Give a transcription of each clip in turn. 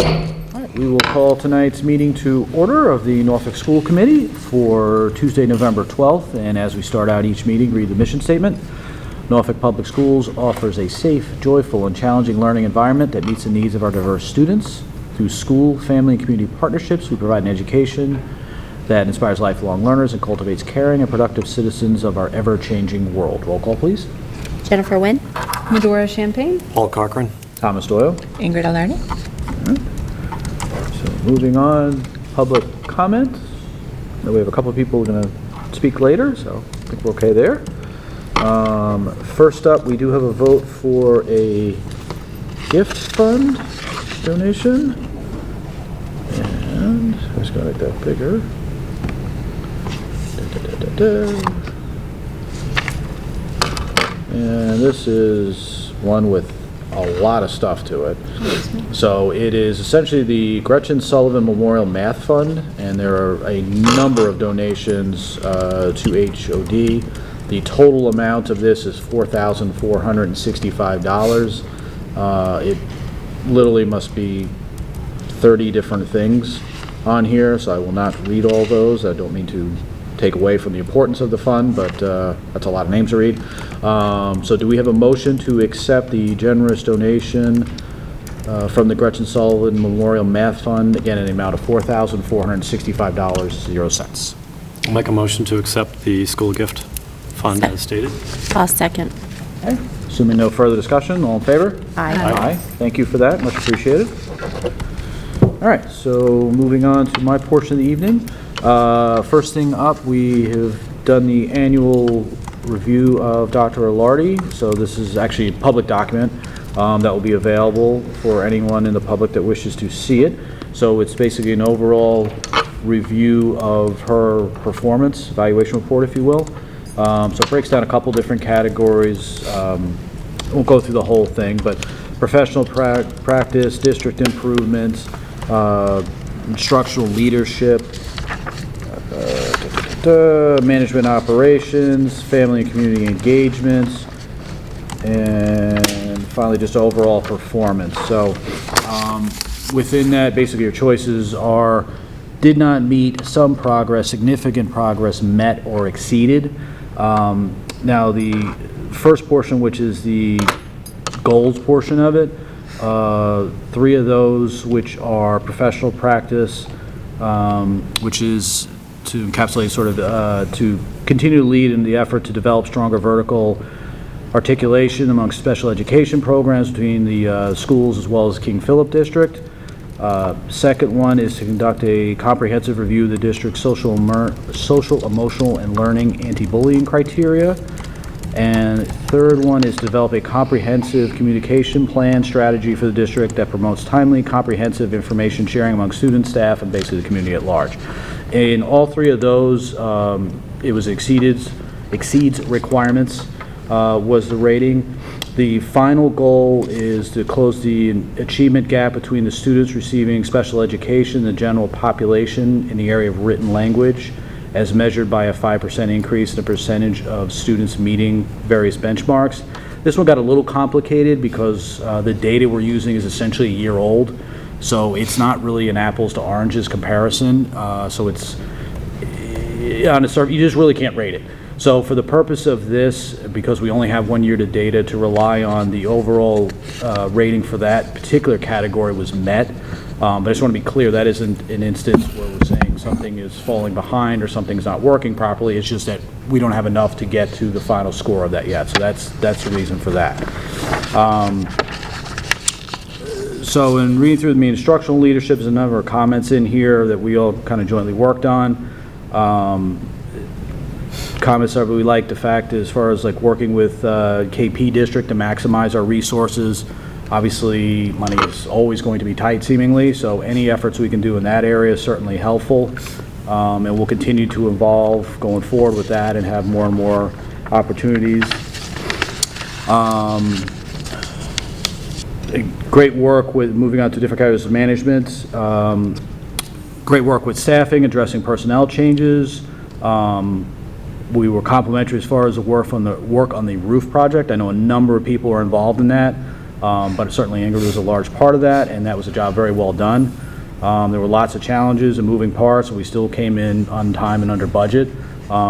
All right, we will call tonight's meeting to order of the Norfolk School Committee for Tuesday, November 12th. And as we start out each meeting, read the mission statement. Norfolk Public Schools offers a safe, joyful, and challenging learning environment that meets the needs of our diverse students. Through school, family, and community partnerships, we provide an education that inspires lifelong learners and cultivates caring and productive citizens of our ever-changing world. Roll call, please. Jennifer Wynn. Medora Champagne. Paul Cochran. Thomas Doyle. Ingrid Alardi. So moving on, public comment. We have a couple of people going to speak later, so I think we're okay there. First up, we do have a vote for a gift fund donation. And I'm just going to make that bigger. And this is one with a lot of stuff to it. So it is essentially the Gretchen Sullivan Memorial Math Fund, and there are a number of donations to HOD. The total amount of this is $4,465. It literally must be 30 different things on here, so I will not read all those. I don't mean to take away from the importance of the fund, but that's a lot of names to read. So do we have a motion to accept the generous donation from the Gretchen Sullivan Memorial Math Fund, again in the amount of $4,465.00? I'll make a motion to accept the school gift fund as stated. I'll second. Okay. Assuming no further discussion, all in favor? Aye. Aye. Thank you for that, much appreciated. All right, so moving on to my portion of the evening. First thing up, we have done the annual review of Dr. Alardi. So this is actually a public document that will be available for anyone in the public that wishes to see it. So it's basically an overall review of her performance, evaluation report, if you will. So it breaks down a couple different categories. Won't go through the whole thing, but professional practice, district improvements, instructional leadership, management operations, family and community engagements, and finally just overall performance. So within that, basically your choices are did not meet, some progress, significant progress, met or exceeded. Now the first portion, which is the goals portion of it, 3 of those which are professional practice, which is to encapsulate sort of to continue to lead in the effort to develop stronger vertical articulation amongst special education programs between the schools as well as King Philip District. Second one is to conduct a comprehensive review of the district's social, emotional, and learning anti-bullying criteria. And third one is to develop a comprehensive communication plan strategy for the district that promotes timely, comprehensive information sharing among students, staff, and basically the community at large. In all 3 of those, it was exceeds requirements was the rating. The final goal is to close the achievement gap between the students receiving special education and the general population in the area of written language, as measured by a 5% increase in the percentage of students meeting various benchmarks. This one got a little complicated because the data we're using is essentially a year old, so it's not really an apples to oranges comparison. So it's on a survey, you just really can't rate it. So for the purpose of this, because we only have 1 year to data to rely on, the overall rating for that particular category was met. But I just want to be clear, that isn't an instance where we're saying something is falling behind or something's not working properly. It's just that we don't have enough to get to the final score of that yet. So that's the reason for that. So in reading through the instructional leadership, there's a number of comments in here that we all kind of jointly worked on. Comments that we like the fact as far as like working with KP district to maximize our resources. Obviously, money is always going to be tight seemingly, so any efforts we can do in that area is certainly helpful. And we'll continue to evolve going forward with that and have more and more opportunities. Great work with moving on to different areas of management. Great work with staffing, addressing personnel changes. We were complimentary as far as the work on the roof project. I know a number of people are involved in that. but certainly Ingrid was a large part of that, and that was a job very well done. There were lots of challenges and moving parts, and we still came in on time and under budget,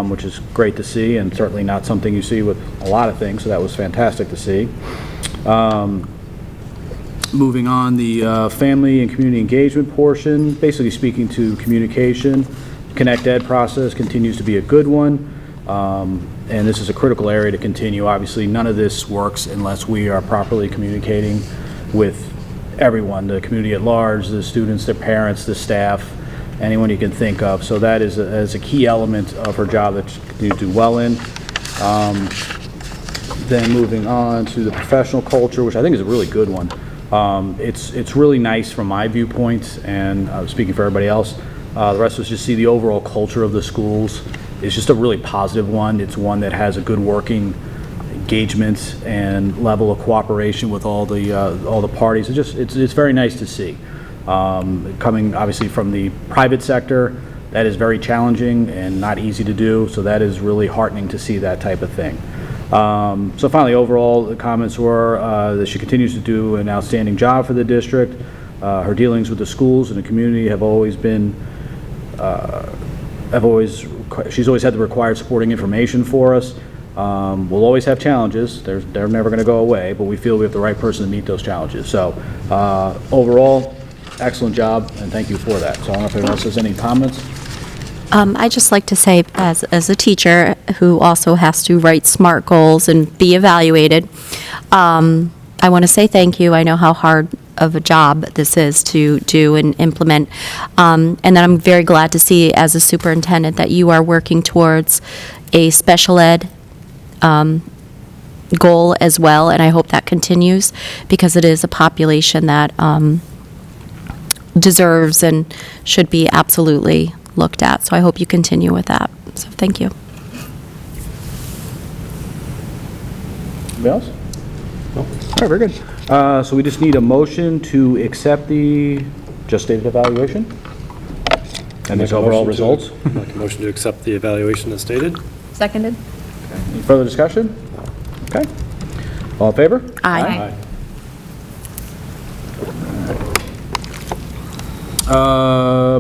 which is great to see, and certainly not something you see with a lot of things, so that was fantastic to see. Moving on, the family and community engagement portion, basically speaking to communication. Connect Ed process continues to be a good one, and this is a critical area to continue. Obviously, none of this works unless we are properly communicating with everyone, the community at large, the students, their parents, the staff, anyone you can think of. So that is a key element of her job that she continues to do well in. Then moving on to the professional culture, which I think is a really good one. It's really nice from my viewpoint, and speaking for everybody else, the rest of us just see the overall culture of the schools. It's just a really positive one. It's one that has a good working engagement and level of cooperation with all the parties. It's very nice to see. Coming obviously from the private sector, that is very challenging and not easy to do. So that is really heartening to see that type of thing. So finally, overall, the comments were that she continues to do an outstanding job for the district. Her dealings with the schools and the community have always been, she's always had the required supporting information for us. We'll always have challenges. They're never going to go away, but we feel we have the right person to meet those challenges. So overall, excellent job, and thank you for that. So I don't know if anyone else has any comments. I'd just like to say, as a teacher who also has to write SMART goals and be evaluated, I want to say thank you. I know how hard of a job this is to do and implement. And then I'm very glad to see, as a superintendent, that you are working towards a special ed goal as well, and I hope that continues, because it is a population that deserves and should be absolutely looked at. So I hope you continue with that. So thank you. Anybody else? No. All right, very good. So we just need a motion to accept the just stated evaluation and these overall results. Make a motion to accept the evaluation as stated. Seconded? Any further discussion? Okay. All in favor? Aye.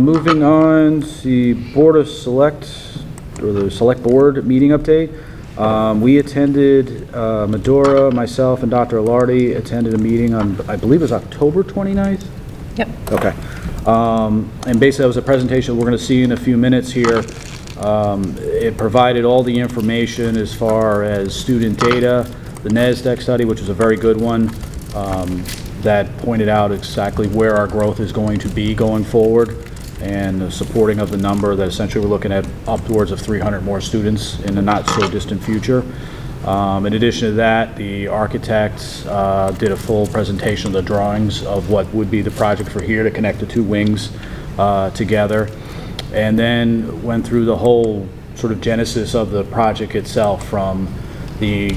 Moving on to the Board of Select, or the Select Board meeting update. We attended, Medora, myself, and Dr. Alardi attended a meeting on, I believe it was October 29th? Yep. Okay. And basically that was a presentation we're going to see in a few minutes here. It provided all the information as far as student data, the NASDAQ study, which was a very good one, that pointed out exactly where our growth is going to be going forward, and the supporting of the number that essentially we're looking at upwards of 300 more students in the not so distant future. In addition to that, the architects did a full presentation of the drawings of what would be the project for here to connect the two wings together, and then went through the whole sort of genesis of the project itself, from the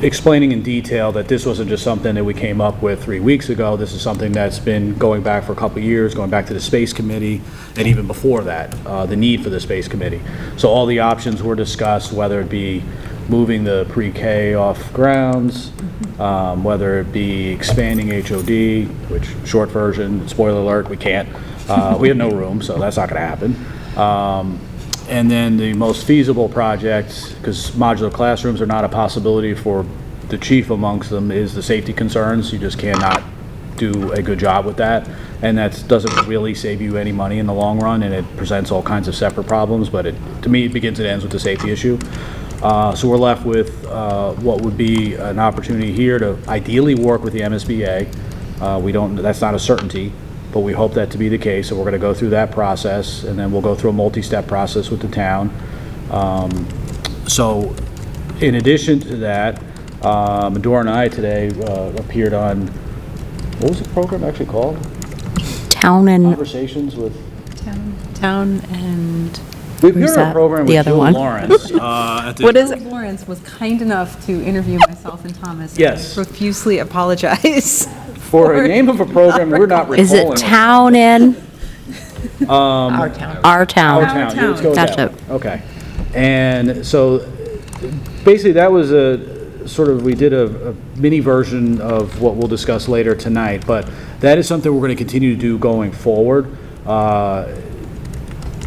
explaining in detail that this wasn't just something that we came up with 3 weeks ago. This is something that's been going back for a couple of years, going back to the Space Committee, and even before that, the need for the Space Committee. So all the options were discussed, whether it be moving the pre-K off grounds, whether it be expanding HOD, which, short version, spoiler alert, we can't. We have no room, so that's not going to happen. And then the most feasible project, because modular classrooms are not a possibility for the chief amongst them, is the safety concerns. You just cannot do a good job with that, and that doesn't really save you any money in the long run, and it presents all kinds of separate problems, but to me, it begins and ends with the safety issue. So we're left with what would be an opportunity here to ideally work with the MSBA. That's not a certainty, but we hope that to be the case, so we're going to go through that process, and then we'll go through a multi-step process with the town. So in addition to that, Medora and I today appeared on, what was the program actually called? Town and Conversations with... Town and... We appeared Who's on a that? program The with other Jill one. Lawrence. What is it? Lawrence was kind enough to interview myself and Thomas. Yes. I profusely apologize. For a name of a program, we're not recalling. is it Town and? Our town. Our Town. Our town. Let's go with that Gotcha. one. Okay. And so basically that was we did a mini version of what we'll discuss later tonight, but that is something we're going to continue to do going forward.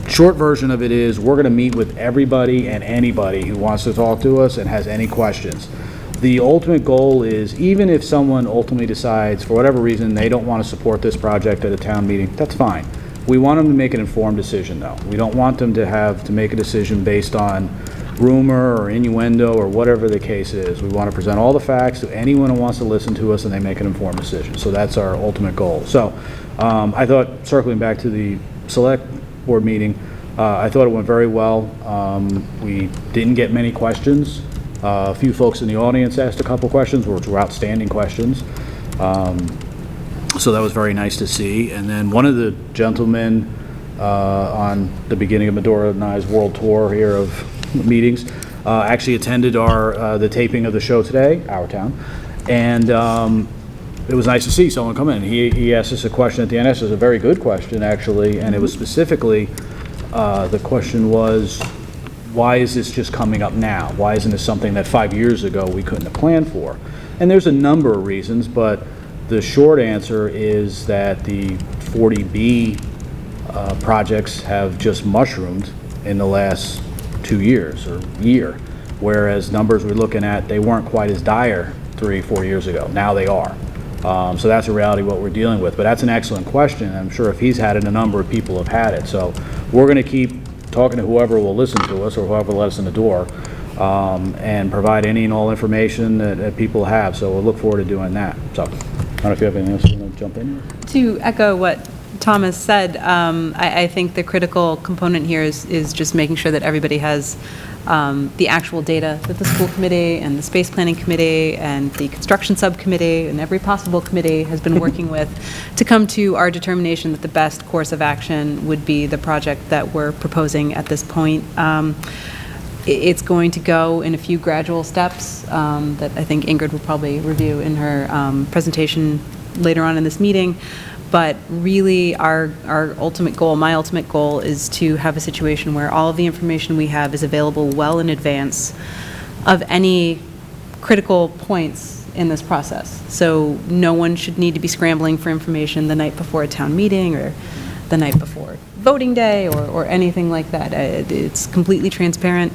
Short version of it is, we're going to meet with everybody and anybody who wants to talk to us and has any questions. The ultimate goal is, even if someone ultimately decides, for whatever reason, they don't want to support this project at a town meeting, that's fine. We want them to make an informed decision, though. We don't want them to have to make a decision based on rumor or innuendo or whatever the case is. We want to present all the facts to anyone who wants to listen to us, and they make an informed decision. So that's our ultimate goal. So I thought, circling back to the select board meeting, I thought it went very well. We didn't get many questions. A few folks in the audience asked a couple questions, which were outstanding questions. So that was very nice to see. And then one of the gentlemen on the beginning of Medora and I's world tour here of meetings actually attended the taping of the show today, Our Town. And it was nice to see someone come in. He asked us a question at the end. Asked us a very good question, actually, and it was specifically, the question was, why is this just coming up now? Why isn't this something that 5 years ago we couldn't have planned for? And there's a number of reasons, but the short answer is that the 40B projects have just mushroomed in the last 2 years or year, whereas numbers we're looking at, they weren't quite as dire 3-4 years ago. Now they are. So that's a reality what we're dealing with. But that's an excellent question. I'm sure if he's had it, a number of people have had it. So we're going to keep talking to whoever will listen to us or whoever will let us in the door, and provide any and all information that people have. So we'll look forward to doing that. So I don't know if you have anything else you want to jump in. To echo what Thomas said, I think the critical component here is just making sure that everybody has the actual data that the school committee and the space planning committee and the construction subcommittee and every possible committee has been working with to come to our determination that the best course of action would be the project that we're proposing at this point. It's going to go in a few gradual steps that I think Ingrid will probably review in her presentation later on in this meeting. But really, our ultimate goal, my ultimate goal, is to have a situation where all of the information we have is available well in advance of any critical points in this process. So no one should need to be scrambling for information the night before a town meeting or the night before voting day or anything like that. It's completely transparent.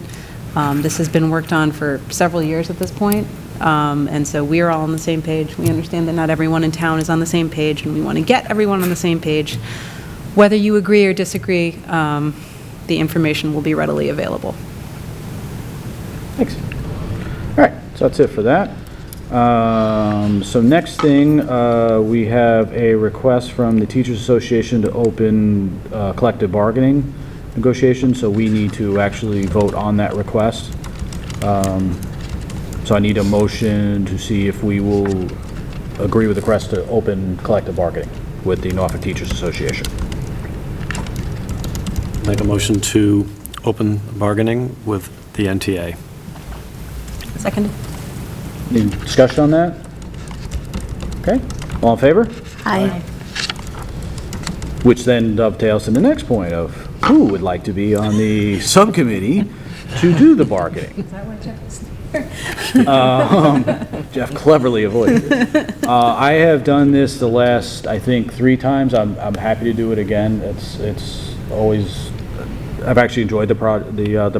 This has been worked on for several years at this point. And so we are all on the same page. We understand that not everyone in town is on the same page, and we want to get everyone on the same page. Whether you agree or disagree, the information will be readily available. Thanks. All right, so that's it for that. So next thing, we have a request from the Teachers Association to open collective bargaining negotiations, so we need to actually vote on that request. So I need a motion to see if we will agree with the request to open collective bargaining with the Norfolk Teachers Association. Make a motion to open bargaining with the NTA. Seconded. Any discussion on that? Okay, all in favor? Aye. Which then dovetails to the next point of who would like to be on the subcommittee to do the bargaining. Is that what Jeff is? Jeff cleverly avoided it. I have done this the last, I think, 3 times. I'm happy to do it again. It's always, I've actually enjoyed the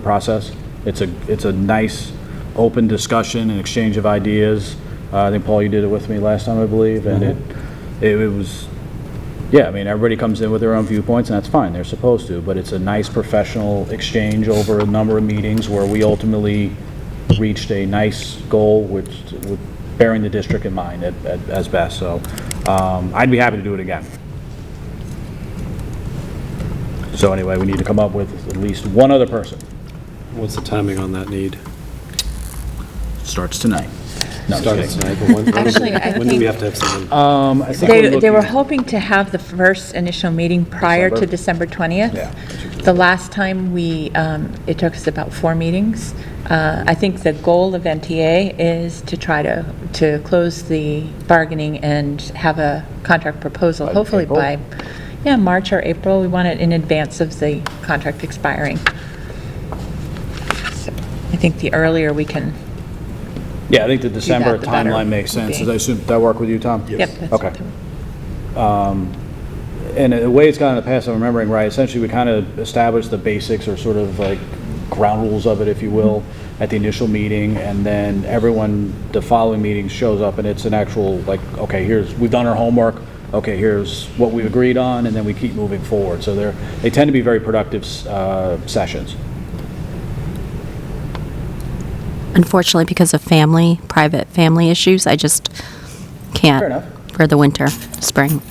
process. It's a nice, open discussion and exchange of ideas. I think, Paul, you did it with me last time, I believe, and it was, yeah, I mean, everybody comes in with their own viewpoints, and that's fine. They're supposed to, but it's a nice professional exchange over a number of meetings where we ultimately reached a nice goal, with bearing the district in mind as best. So I'd be happy to do it again. So anyway, we need to come up with at least one other person. What's the timing on that need? Starts tonight. No, I'm Starts just kidding. tonight, but when, Actually, I when do we think- have to have someone? I think we're They were looking- hoping to have the first initial meeting prior to December 20th. Yeah. The last time it took us about 4 meetings. I think the goal of NTA is to try to close the bargaining and have a contract proposal, By hopefully April? by, March or April. We want it in advance of the contract expiring. So I think the earlier we can Yeah, I think the December the better timeline makes would sense. be. Does that assume, that work with you, Tom? Yep. that's Okay. what And the way it's gone in the past, I'm remembering right, essentially we kind of established the basics or sort of like ground rules of it, if you will, at the initial meeting, and then everyone, the following meeting shows up and it's an actual, like, okay, we've done our homework, okay, here's what we've agreed on, and then we keep moving forward. So they tend to be very productive sessions. Unfortunately, because of private family issues, I just can't. Fair enough. For the winter, spring.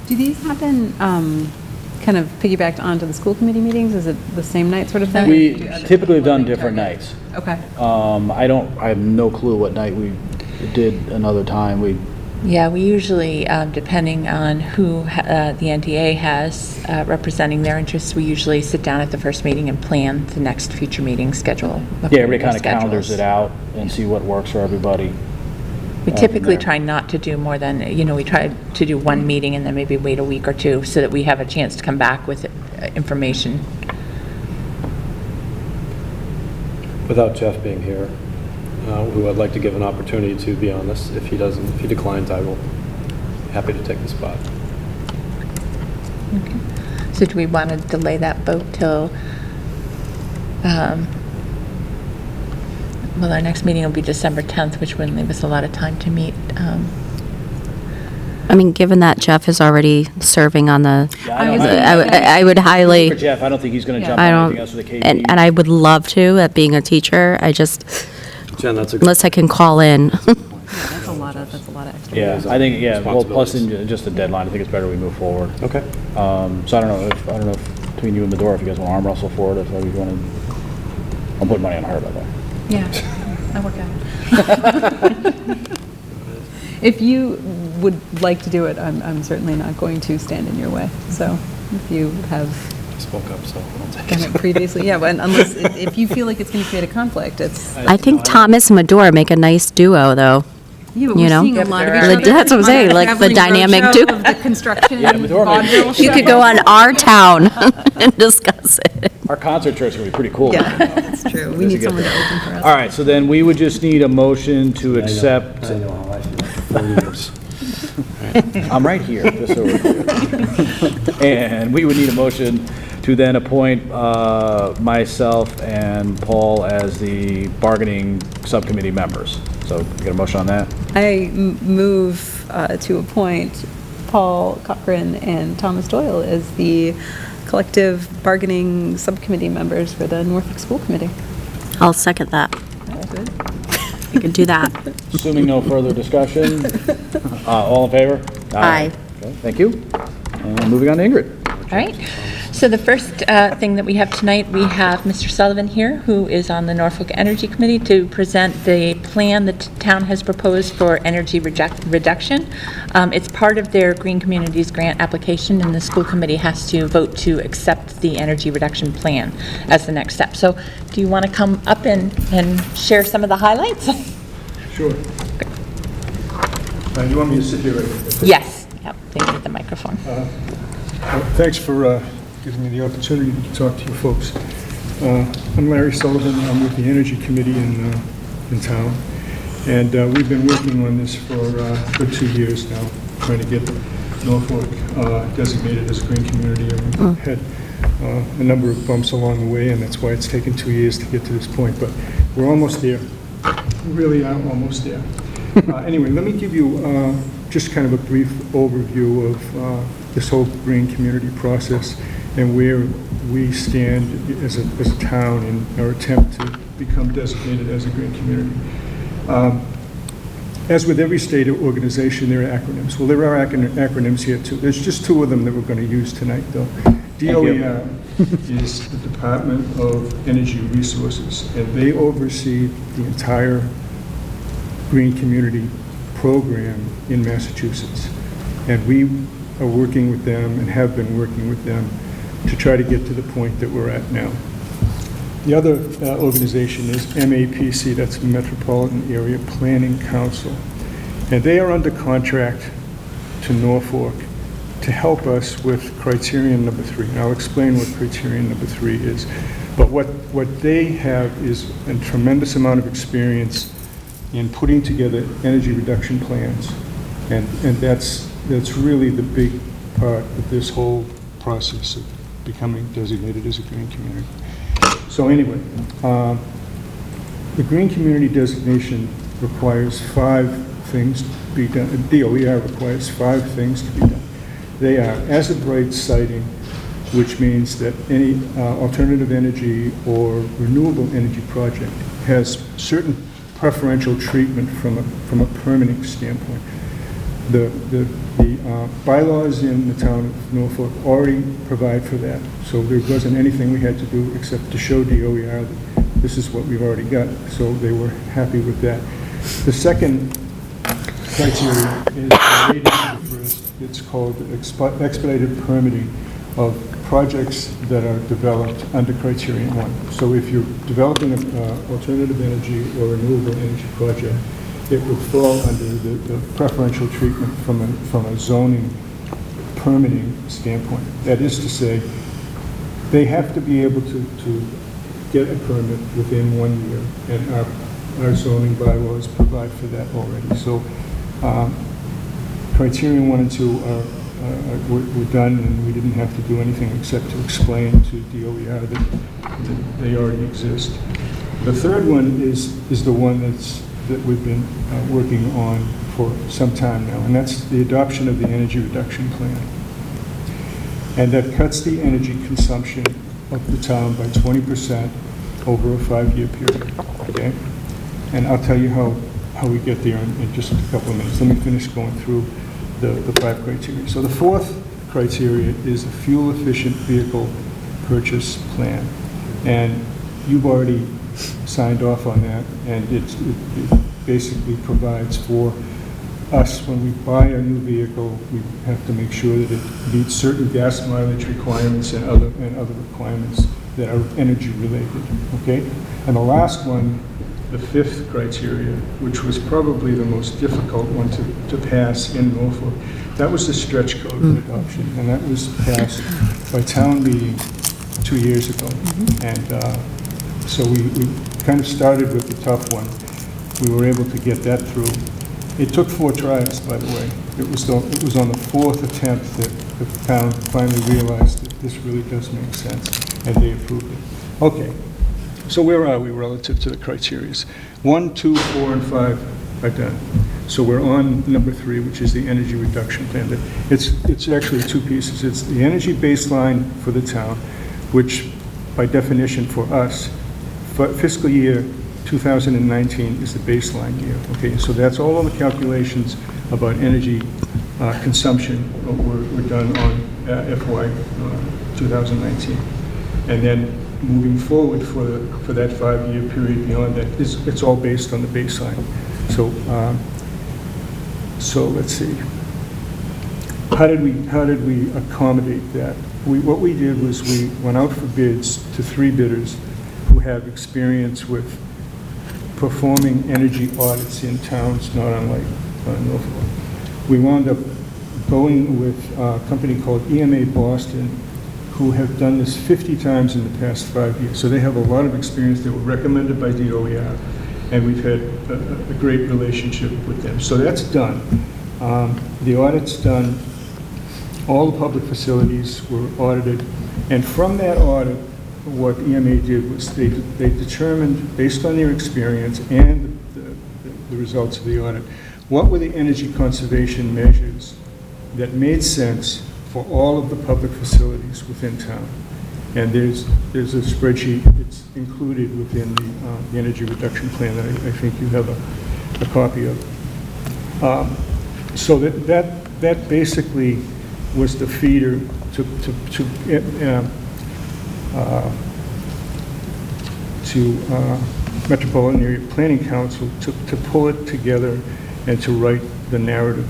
Do these happen kind of piggybacked onto the school committee meetings? Is it the same night sort of thing? We typically have done different nights. Okay. I have no clue what night we did another time. Yeah, we usually, depending on who the NTA has representing their interests, we usually sit down at the first meeting and plan the next future meeting schedule. Yeah, everybody kind of calendars it out and see what works for everybody. We typically try not to do more than, we try to do one meeting and then maybe wait a week or two so that we have a chance to come back with information. Without Jeff being here, who I'd like to give an opportunity to be on this. If he declines, I will be happy to take the spot. Okay. So do we want to delay that vote till, well, our next meeting will be December 10th, which wouldn't leave us a lot of time to meet. I mean, given that Jeff is already serving on the, Yeah, I would highly, For Jeff, I don't think he's going to jump I on don't, anything else with the KP. and I would love to, at being a teacher, I just, Jen, that's a unless I can call in. That's a lot of extra. Yeah, I think, well, plus Responsibilities. in just the deadline, I think it's better we move forward. Okay. So I don't know if between you and Medora, if you guys want to arm wrestle for it, if you want to, I'm putting money on her, by the way. Yeah, I work out. If you would like to do it, I'm certainly not going to stand in your way. So if you have I spoke up, so I'll take done it previously, yeah, but unless, if you feel like it's going to create a conflict, it's, I think Thomas and Medora make a nice duo, though. yeah, but You we're know? seeing a Yep, lot of there each are. other. That's what I'm on saying, a like the traveling dynamic roadshow duo. of the construction Yeah, Medora may- vaudeville You show. could go on our town and discuss it. Our concert tour is going to be pretty cool. Yeah, that's true. We need someone to open for us. All right, so then we would just need a motion to accept, I know how I feel. 4 years. I'm right here, just so we're clear. And we would need a motion to then appoint myself and Paul as the bargaining subcommittee members. So get a motion on that? I move to appoint Paul Cochran and Thomas Doyle as the collective bargaining subcommittee members for the Norfolk School Committee. I'll second that. Good. I could do that. Assuming no further discussion, all in favor? Aye. Okay, thank you. And moving on to Ingrid. All right. So the first thing that we have tonight, we have Mr. Sullivan here, who is on the Norfolk Energy Committee, to present the plan the town has proposed for energy reduction. It's part of their Green Communities Grant application, and the school committee has to vote to accept the energy reduction plan as the next step. So do you want to come up and share some of the highlights? Sure. You want me to sit here right here? Yes. Yep, they need the microphone. Thanks for giving me the opportunity to talk to you folks. I'm Larry Sullivan. I'm with the Energy Committee in town. And we've been working on this for 2 years now, trying to get Norfolk designated as a green community. And we've had a number of bumps along the way, and that's why it's taken 2 years to get to this point. But we're almost there. We really are almost there. Anyway, let me give you just kind of a brief overview of this whole green community process and where we stand as a town in our attempt to become designated as a green community. As with every state organization, there are acronyms. Well, there are acronyms here too. There's just 2 of them that we're going to use tonight, though. DOER is the Department of Energy Resources, and they oversee the entire green community program in Massachusetts. And we are working with them and have been working with them to try to get to the point that we're at now. The other organization is MAPC, that's Metropolitan Area Planning Council. And they are under contract to Norfolk to help us with criterion number 3. And I'll explain what criterion number 3 is. But what they have is a tremendous amount of experience in putting together energy reduction plans. And that's really the big part of this whole process of becoming designated as a green community. So anyway, the green community designation requires 5 things to be done. DOER requires 5 things to be done. They are as-of-right siting, which means that any alternative energy or renewable energy project has certain preferential treatment from a permitting standpoint. The bylaws in the town of Norfolk already provide for that, so there wasn't anything we had to do except to show DOER that this is what we've already got, so they were happy with that. The second criteria is related to the first. It's called expedited permitting of projects that are developed under Criterion 1. So if you're developing an alternative energy or renewable energy project, it will fall under the preferential treatment from a zoning permitting standpoint. That is to say, they have to be able to get a permit within 1 year, and our zoning bylaws provide for that already. So Criterion 1 and 2 were done, and we didn't have to do anything except to explain to DOER that they already exist. The third one is the one that we've been working on for some time now, and that's the adoption of the energy reduction plan. And that cuts the energy consumption of the town by 20% over a 5-year period, okay? And I'll tell you how we get there in just a couple of minutes. Let me finish going through the 5 criteria. So the 4th criteria is a fuel-efficient vehicle purchase plan. And you've already signed off on that, and it basically provides for us, when we buy a new vehicle, we have to make sure that it meets certain gas mileage requirements and other requirements that are energy related, okay? And the last one, the 5th criteria, which was probably the most difficult one to pass in Norfolk, that was the stretch code for adoption, and that was passed by town meeting 2 years ago. And so we kind of started with the tough one. We were able to get that through. It took 4 tries, by the way. It was on the 4th attempt that the town finally realized that this really does make sense, and they approved it. Okay, so where are we relative to the criteria? 1, 2, 4, and 5 are done. So we're on number 3, which is the energy reduction plan. It's actually 2 pieces. It's the energy baseline for the town, which by definition for us, for fiscal year 2019 is the baseline year, okay? So that's all of the calculations about energy consumption were done on FY 2019. And then moving forward for that 5-year period beyond that, it's all based on the baseline. So let's see. How did we accommodate that? What we did was we went out for bids to 3 bidders who have experience with performing energy audits in towns not unlike Norfolk. We wound up going with a company called EMA Boston, who have done this 50 times in the past 5 years. So they have a lot of experience. They were recommended by DOER, and we've had a great relationship with them. So that's done. The audit's done. All the public facilities were audited, and from that audit, what EMA did was they determined, based on their experience and the results of the audit, what were the energy conservation measures that made sense for all of the public facilities within town. And there's a spreadsheet that's included within the energy reduction plan that I think you have a copy of. So that basically was the feeder to Metropolitan Area Planning Council to pull it together and to write the narrative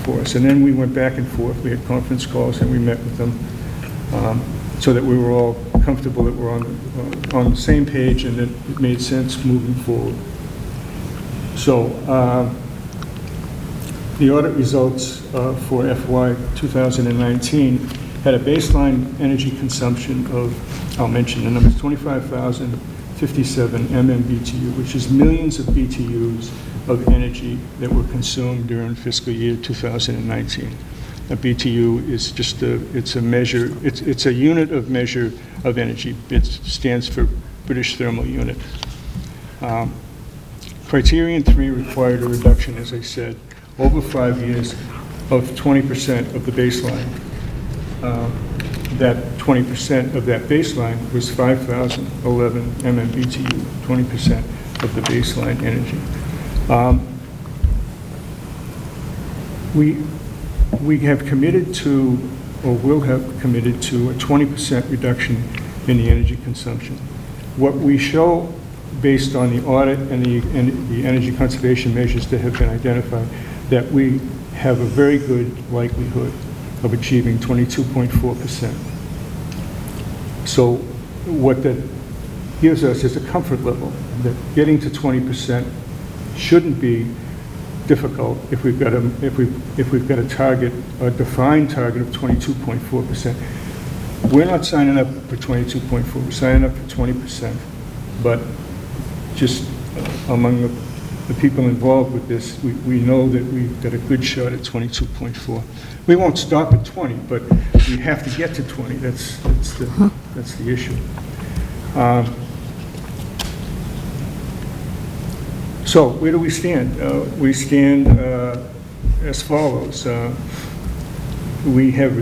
for us. And then we went back and forth. We had conference calls and we met with them so that we were all comfortable that we're on the same page and that it made sense moving forward. So the audit results for FY 2019 had a baseline energy consumption of, I'll mention the numbers, 25,000 57 MMBTU, which is millions of BTUs of energy that were consumed during fiscal year 2019. A BTU is just it's a measure, it's a unit of measure of energy. It stands for British Thermal Unit. Criterion 3 required a reduction, as I said, over 5 years of 20% of the baseline. That 20% of that baseline was 5,011 MMBTU, 20% of the baseline energy. We have committed to, or will have committed to, a 20% reduction in the energy consumption. What we show, based on the audit and the energy conservation measures that have been identified, that we have a very good likelihood of achieving 22.4%. So what that gives us is a comfort level that getting to 20% shouldn't be difficult if we've got a target, a defined target of 22.4%. We're not signing up for 22.4%, we're signing up for 20%. But just among the people involved with this, we know that we've got a good shot at 22.4. We won't stop at 20, but we have to get to 20. That's the issue. So where do we stand? We stand as follows. We have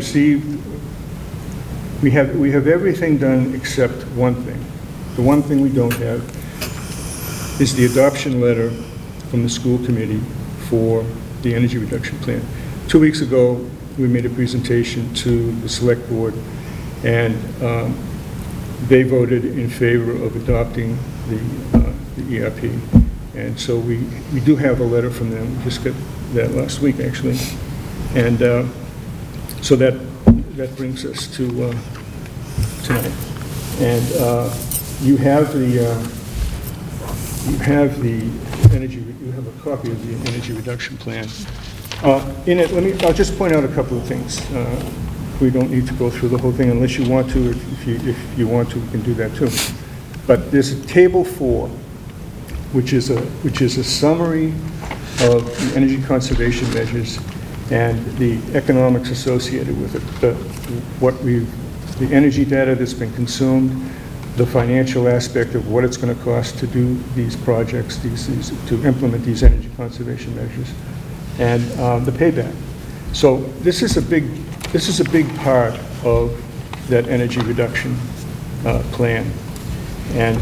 everything done except one thing. The one thing we don't have is the adoption letter from the school committee for the energy reduction plan. 2 weeks ago, we made a presentation to the select board, and they voted in favor of adopting the ERP. And so we do have a letter from them. We just got that last week, actually. And so that brings us to tonight. And you have a copy of the energy reduction plan. In it, I'll just point out a couple of things. We don't need to go through the whole thing unless you want to. If you want to, we can do that too. But there's a table 4, which is a summary of the energy conservation measures and the economics associated with it. The energy data that's been consumed, the financial aspect of what it's going to cost to do these projects, to implement these energy conservation measures, and the payback. So this is a big part of that energy reduction plan, and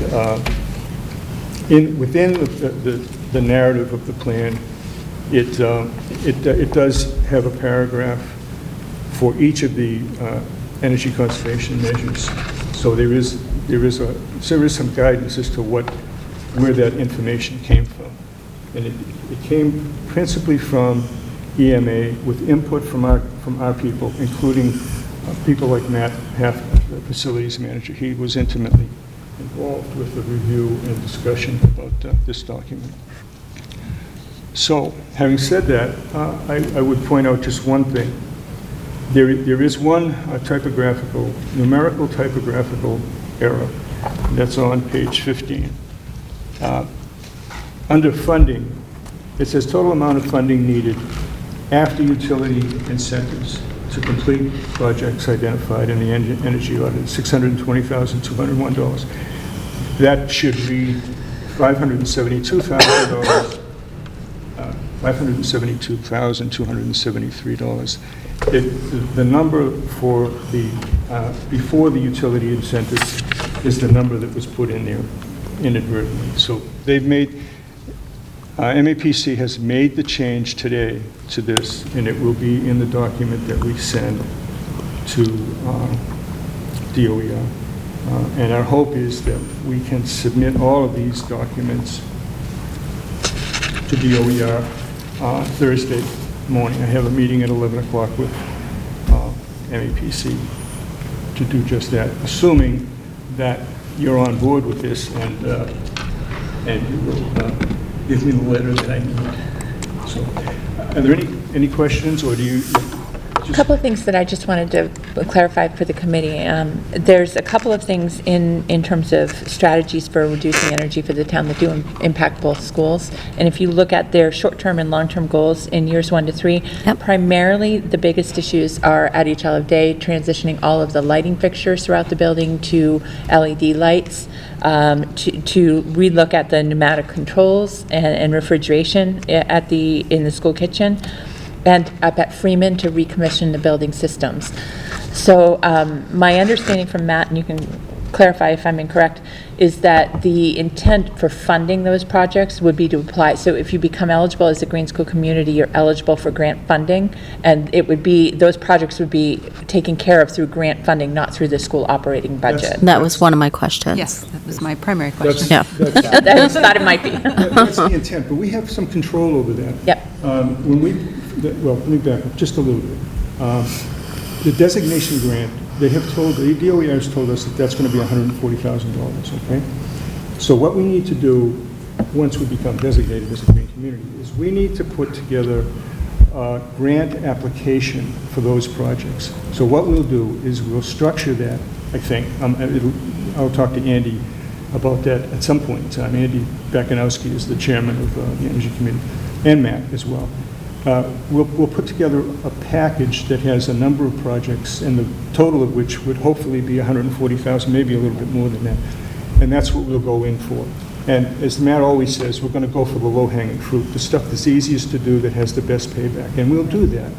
within the narrative of the plan, it does have a paragraph for each of the energy conservation measures. So there is some guidance as to where that information came from, and it came principally from EMA with input from our people, including people like Matt Haff, the facilities manager. He was intimately involved with the review and discussion about this document. So, having said that, I would point out just one thing. There is one numerical typographical error that's on page 15. Under funding, it says total amount of funding needed after utility incentives to complete projects identified in the energy audit, $620,201. That should read $572,273. The number for the before the utility incentives is the number that was put in there inadvertently. So they've made MAPC has made the change today to this, and it will be in the document that we send to DOER. And our hope is that we can submit all of these documents to DOER Thursday morning. I have a meeting at 11 o'clock with MAPC to do just that, assuming that you're on board with this and you will give me the letter that I need. So, are there any questions, or do you just couple of things that I just wanted to clarify for the committee. There's a couple of things in terms of strategies for reducing energy for the town that do impact both schools. And if you look at their short-term and long-term goals in years 1 to 3, Yep. primarily the biggest issues are at each hour of day, transitioning all of the lighting fixtures throughout the building to LED lights, to relook at the pneumatic controls and refrigeration in the school kitchen, and up at Freeman to recommission the building systems. So my understanding from Matt, and you can clarify if I'm incorrect, is that the intent for funding those projects would be to apply. So if you become eligible as a Green School Community, you're eligible for grant funding, and it would be, those projects would be taken care of through grant funding, not through the school operating budget. That was one of my questions. Yes, that was my primary question. Yeah. I just thought it might be. That's the intent, but we have some control over that. Yep. When we, well, let me back up just a little bit. The designation grant, they have told, the DOE has told us that that's going to be $140,000, okay? So what we need to do, once we become designated as a green community, is we need to put together a grant application for those projects. So what we'll do is we'll structure that, I think. I'll talk to Andy about that at some point in time. Andy Bakanowski is the chairman of the Energy Committee, and Matt as well. We'll put together a package that has a number of projects, and the total of which would hopefully be $140,000, maybe a little bit more than that. And that's what we'll go in for. And as Matt always says, we're going to go for the low-hanging fruit, the stuff that's easiest to do, that has the best payback, and we'll do that.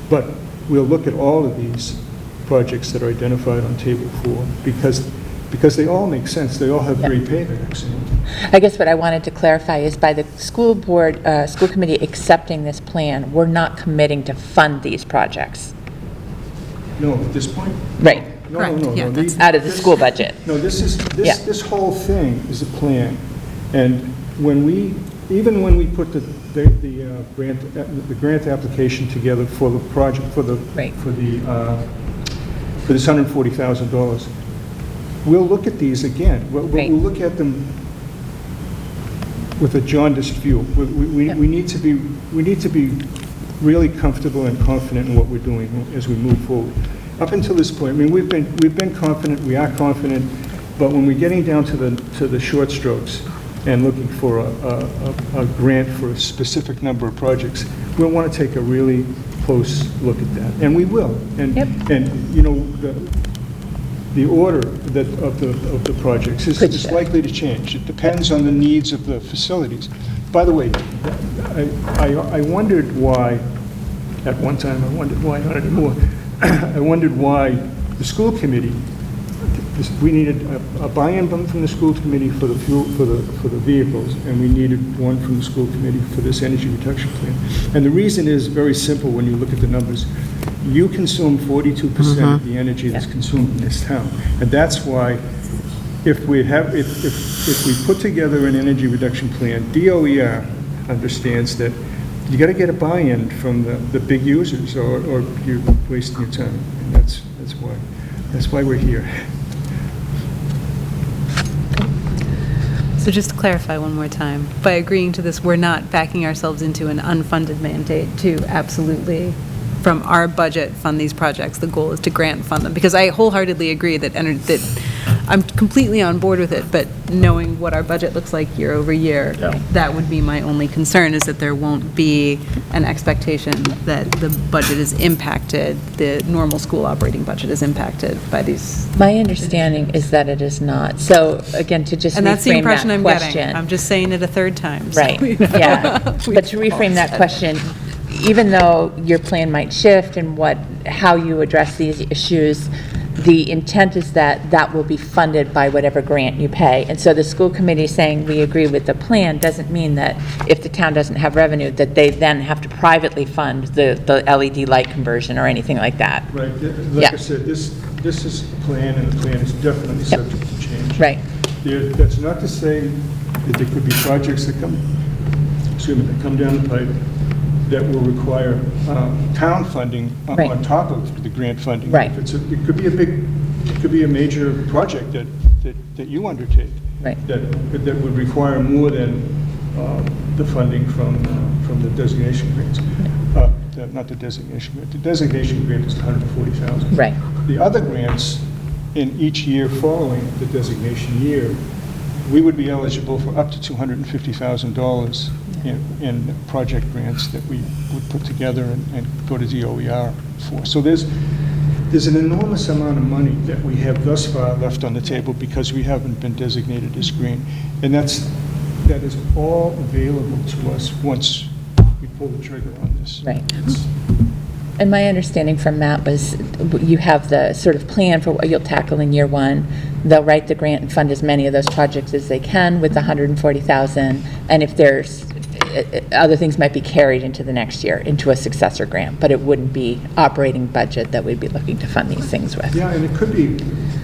But we'll look at all of these projects that are identified on Table 4, because they all make sense. They all have great paybacks. I guess what I wanted to clarify is by the school board, school committee accepting this plan, we're not committing to fund these projects. No, at this point? Right. No, Correct. no, no, Yeah, no. that's- Out of the school budget. No, Yeah. this whole thing is a plan. And even when we put the grant application together for the project, for Right. this $140,000, we'll look at these again. We'll Right. look at them with a jaundiced view. We need to be really comfortable and confident in what we're doing as we move forward. Up until this point, I mean, we've been confident, we are confident, but when we're getting down to the short strokes and looking for a grant for a specific number of projects, we'll want to take a really close look at that, and we will. And you know, the order of the projects is likely to change. It depends on the needs of the facilities. By the way, I wondered why, at one time, I wondered why, not anymore, I wondered why the school committee, we needed a buy-in from the school committee for the fuel, for the vehicles, and we needed one from the school committee for this energy reduction plan. And the reason is very simple when you look at the numbers. You consume 42% of the energy that's consumed in this town. And that's why if we put together an energy reduction plan, DOER understands that you got to get a buy-in from the big users, or you're wasting your time. And that's why we're here. So just to clarify one more time, by agreeing to this, we're not backing ourselves into an unfunded mandate to absolutely, from our budget, fund these projects. The goal is to grant fund them, because I wholeheartedly agree that I'm completely on board with it, but knowing what our budget looks like year over year, that would be my only concern, is that there won't be an expectation that the budget is impacted, the normal school operating budget is impacted by these. My understanding is that it is not. So again, to just And that's the reframe impression that I'm question. getting. I'm just saying it a third time. so Right, we know. yeah. But to reframe that question, even though your plan might shift and how you address these issues, the intent is that that will be funded by whatever grant you pay. And so the school committee saying we agree with the plan doesn't mean that if the town doesn't have revenue, that they then have to privately fund the LED light conversion or anything like that. Right. Yeah. Like I said, this is the plan, and the plan is definitely subject to change. Right. That's not to say that there could be projects that come down the pipe that will require town funding Right. on top of the grant funding. Right. It could be a major project that you undertake. Right. That would require more than the funding from the designation grants. not the designation grant. The designation grant is $140,000. Right. The other grants, in each year following the designation year, we would be eligible for up to $250,000 in project grants that we would put together and go to DOER for. So there's an enormous amount of money that we have thus far left on the table because we haven't been designated as green. And that is all available to us once we pull the trigger on this. Right. And my understanding from Matt was you have the sort of plan for what you'll tackle in year one. They'll write the grant and fund as many of those projects as they can with the $140,000. And if there's other things might be carried into the next year into a successor grant, but it wouldn't be operating budget that we'd be looking to fund these things with. Yeah, and it could be,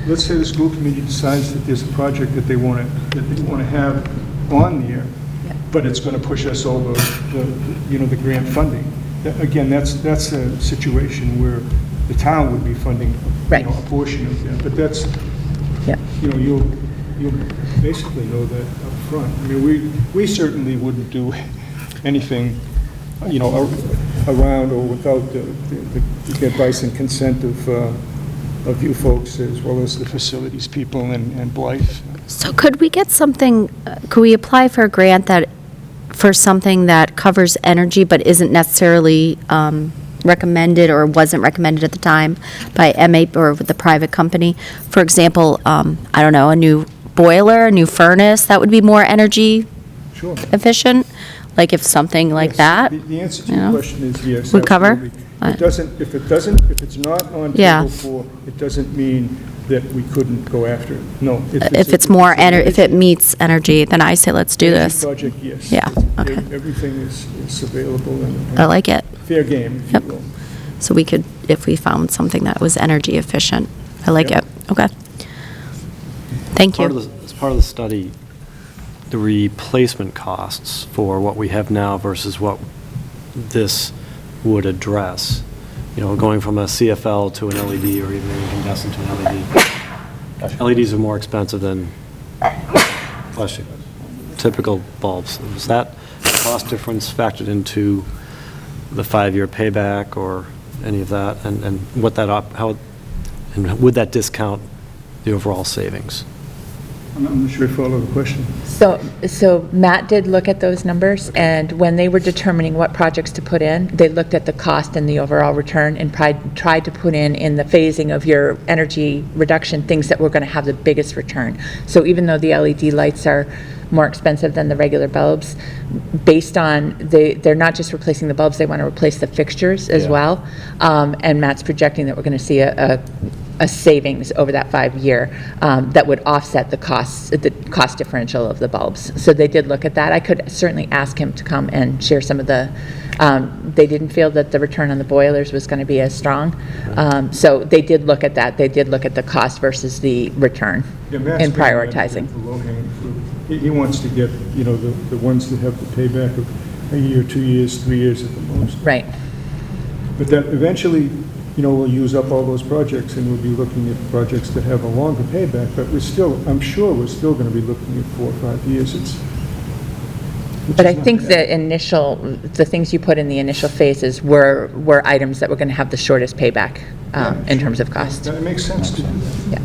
let's say the school committee decides that there's a project that they want to have on there, Yeah. but it's going to push us over the grant funding. Again, that's a situation where the town would be funding Right. a portion of that, but that's, Yeah. you'll basically know that up front. I mean, we certainly wouldn't do anything, around or without the advice and consent of you folks, as well as the facilities people and Blythe. So could we get something, could we apply for a grant for something that covers energy but isn't necessarily recommended or wasn't recommended at the time by MA or with the private company? For example, I don't know, a new boiler, a new furnace, that would be more energy Sure. efficient? Like if something like Yes. that? The answer to you your know, question is yes. would cover? Absolutely. If it's not on Yeah. table 4, it doesn't mean that we couldn't go after it. No. If it's more, if it meets energy, then I say let's do energy this. project, yes. Yeah, okay. Everything is available and I like it. fair game, if Yep. you will. So we could, if we found something that was energy efficient. I like Yeah. it. Okay. Thank you. As part of the study, the replacement costs for what we have now versus what this would address, going from a CFL to an LED or even incandescent to an LED. LEDs are more expensive than, bless you, typical bulbs. Was that cost difference factored into the 5-year payback or any of that? And what that, and would that discount the overall savings? I'm not sure I follow the question. So Matt did look at those numbers, and when they were determining what projects to put in, they looked at the cost and the overall return and tried to put in the phasing of your energy reduction, things that were going to have the biggest return. So even though the LED lights are more expensive than the regular bulbs, based on, they're not just replacing the bulbs, they want to replace the fixtures as well. And Matt's projecting that we're going to see a savings over that 5-year that would offset the cost differential of the bulbs. So they did look at that. I could certainly ask him to come and share some of the, they didn't feel that the return on the boilers was going to be as strong. So they did look at that. They did look at the cost versus the return Yeah, Matt's in been after prioritizing. the low-hanging fruit. He wants to get, the ones that have the payback of a year, 2 years, 3 years at the most. Right. But that eventually, we'll use up all those projects, and we'll be looking at projects that have a longer payback, but I'm sure we're still going to be looking at 4 or 5 years. But I think the things you put in the initial phases were items that were going to have the shortest payback in terms of cost. It makes sense to do that. Yeah.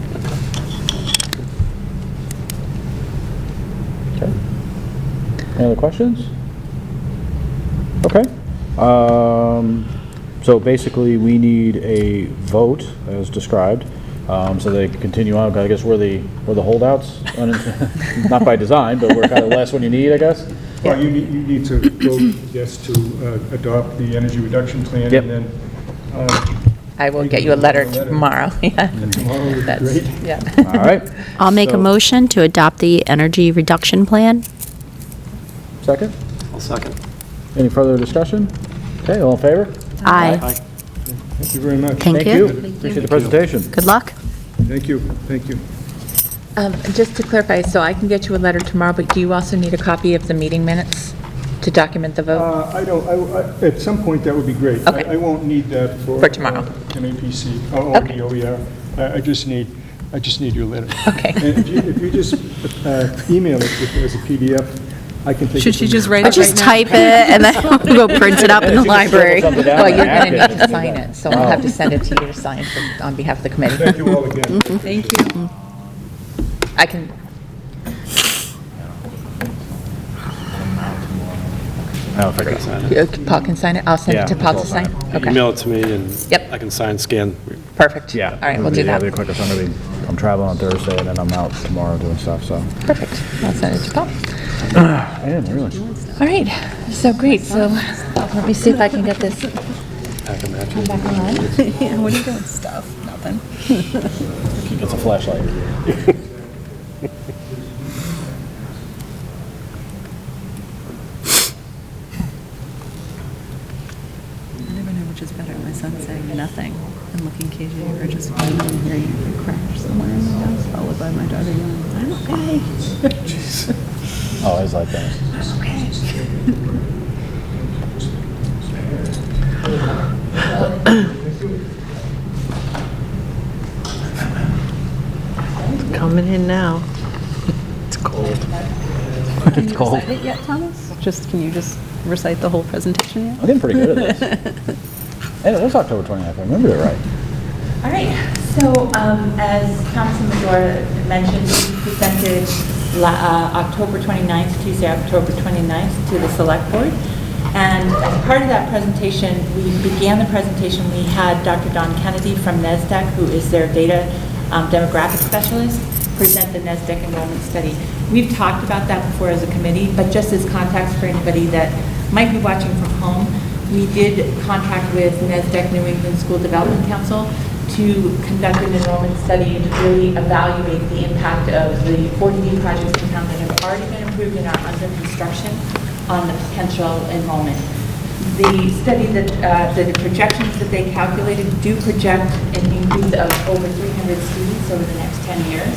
Any other questions? Okay. So basically, we need a vote, as described, so they can continue on. I guess we're the holdouts, not by design, but we're kind of the last one you need, I guess. Well, you need to vote yes to adopt the energy reduction plan, Yep. and then I will get you a letter tomorrow. Yeah. tomorrow would be That's- great. Yeah. All right. I'll make a So- motion to adopt the energy reduction plan. Second? I'll second. Any further discussion? Okay, all in favor? Aye. Thank you very much. Thank you. Appreciate the presentation. Good luck. Thank you. Just to clarify, so I can get you a letter tomorrow, but do you also need a copy of the meeting minutes to document the vote? I don't, at some point, that would be great. Okay. I won't need that for. For tomorrow. MAPC, or Okay. DOER. I just need your letter. Okay. And if you just email it as a PDF, I can take it. Should she from just there. write Or it just right now? type it and then go print it up in the library. Well, you're going to need to sign it, so I'll have to send it to you to sign on behalf of the committee. Thank you all again. Thank you. I can, I'll figure it out. Paul can sign it? I'll send Yeah, it to Paul I'll to sign? sign Okay, Email it to me, and Yep. I can sign, scan. perfect. Yeah. All right, we'll do that. That'll be quicker, so I'm traveling on Thursday, and then I'm out tomorrow doing stuff, so. Perfect. I'll send it to Paul. I didn't really. All right, so great, so let me see if I can get this Pack a match. come back on. Yeah, what are you doing? Stuff, nothing. It's a flashlight. I never know which is better, my son saying nothing and looking cagey, or just hearing a crash somewhere in the house, followed by my daughter yelling, I'm okay. Oh, it's like that. Coming in now. It's cold. It's cold. Recite it yet, Thomas? Can you just recite the whole presentation yet? I'm getting pretty good at this. Hey, it was October 29th, I remember it right. All right, so as Councilman Medora mentioned, we presented October 29th, Tuesday, October 29th to the Select Board. And as part of that presentation, we had Dr. Don Kennedy from NESDEC, who is their data demographic specialist, present the NESDEC enrollment study. We've talked about that before as a committee, but just as context for anybody that might be watching from home, we did contract with NESDEC New England School Development Council to conduct an enrollment study and to really evaluate the impact of the 40B projects in town that have already been approved and are under construction on the potential enrollment. The study that, the projections that they calculated do project an increase of over 300 students over the next 10 years.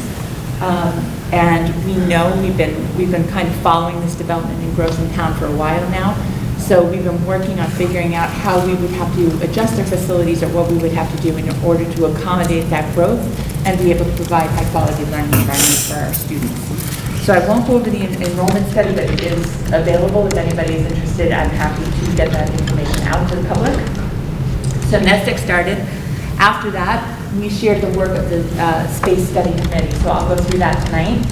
And we know we've been kind of following this development and growth in town for a while now. So we've been working on figuring out how we would have to adjust our facilities or what we would have to do in order to accommodate that growth and be able to provide high-quality learning environments for our students. So I won't go over the enrollment study, but it is available. If anybody is interested, I'm happy to get that information out to the public. So NESDEC started. After that, we shared the work of the Space Study Committee, so I'll go through that tonight.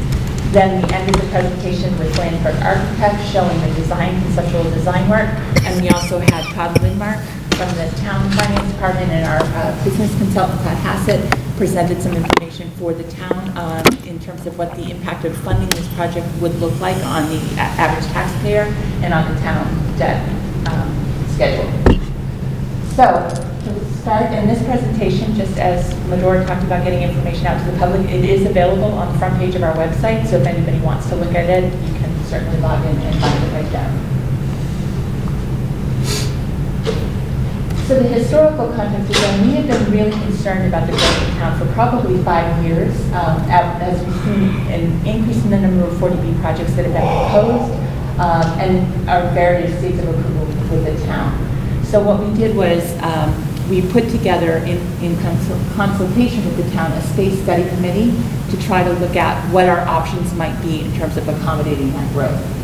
Then we ended the presentation with Landmark Architects showing the design, conceptual design work, and we also had Todd Lindmark from the Town Finance Department and our business consultant, Todd Hassett, presented some information for the town in terms of what the impact of funding this project would look like on the average taxpayer and on the town debt schedule. So, to start in this presentation, just as Medora talked about getting information out to the public, it is available on the front page of our website, so if anybody wants to look at it, you can certainly log in and find it right there. So the historical context, again, we have been really concerned about the growth in town for probably 5 years, as we've seen an increase in the number of 40B projects that have been proposed, and our various states of approval with the town. So what we did was we put together in consultation with the town a space study committee to try to look at what our options might be in terms of accommodating that growth.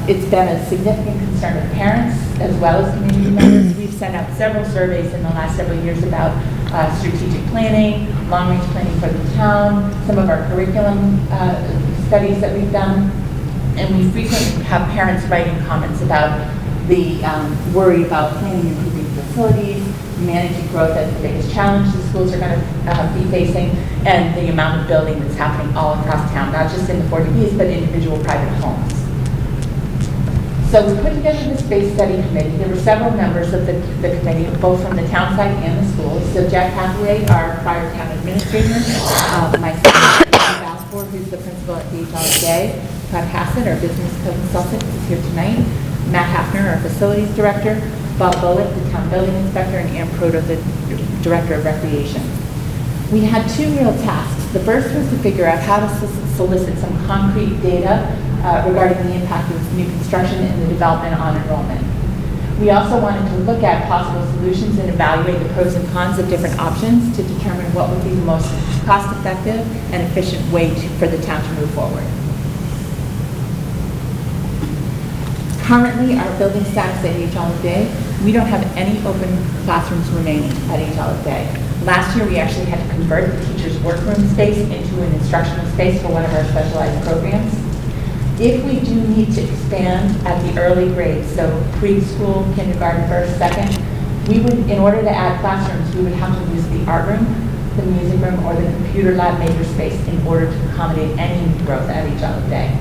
It's been a significant concern of parents as well as community members. We've sent out several surveys in the last several years about strategic planning, long-range planning for the town, some of our curriculum studies that we've done, and we frequently have parents writing comments about the worry about planning and improving facilities, managing growth as the biggest challenge the schools are going to be facing, and the amount of building that's happening all across town, not just in the 40Bs, but individual private homes. So we put together the space study committee. There were several members of the committee, both from the town side and the schools. So Jack Hathaway, our prior town administrator, myself, Balfour, who's the principal at DHLJ, Todd Hassett, our business consultant, who's here tonight, Matt Hafner, our facilities director, Bob Bullock, the town building inspector, and Ann Proto, the director of recreation. We had two real tasks. The first was to figure out how to solicit some concrete data regarding the impact of new construction and the development on enrollment. We also wanted to look at possible solutions and evaluate the pros and cons of different options to determine what would be the most cost-effective and efficient way for the town to move forward. Currently, our building status at H. Olive Day, we don't have any open classrooms remaining at H. Olive Day. Last year, we actually had to convert the teacher's workroom space into an instructional space for one of our specialized programs. If we do need to expand at the early grades, so preschool, kindergarten, first, second, we would, in order to add classrooms, we would have to use the art room, the music room, or the computer lab makerspace in order to accommodate any growth at H. Olive Day.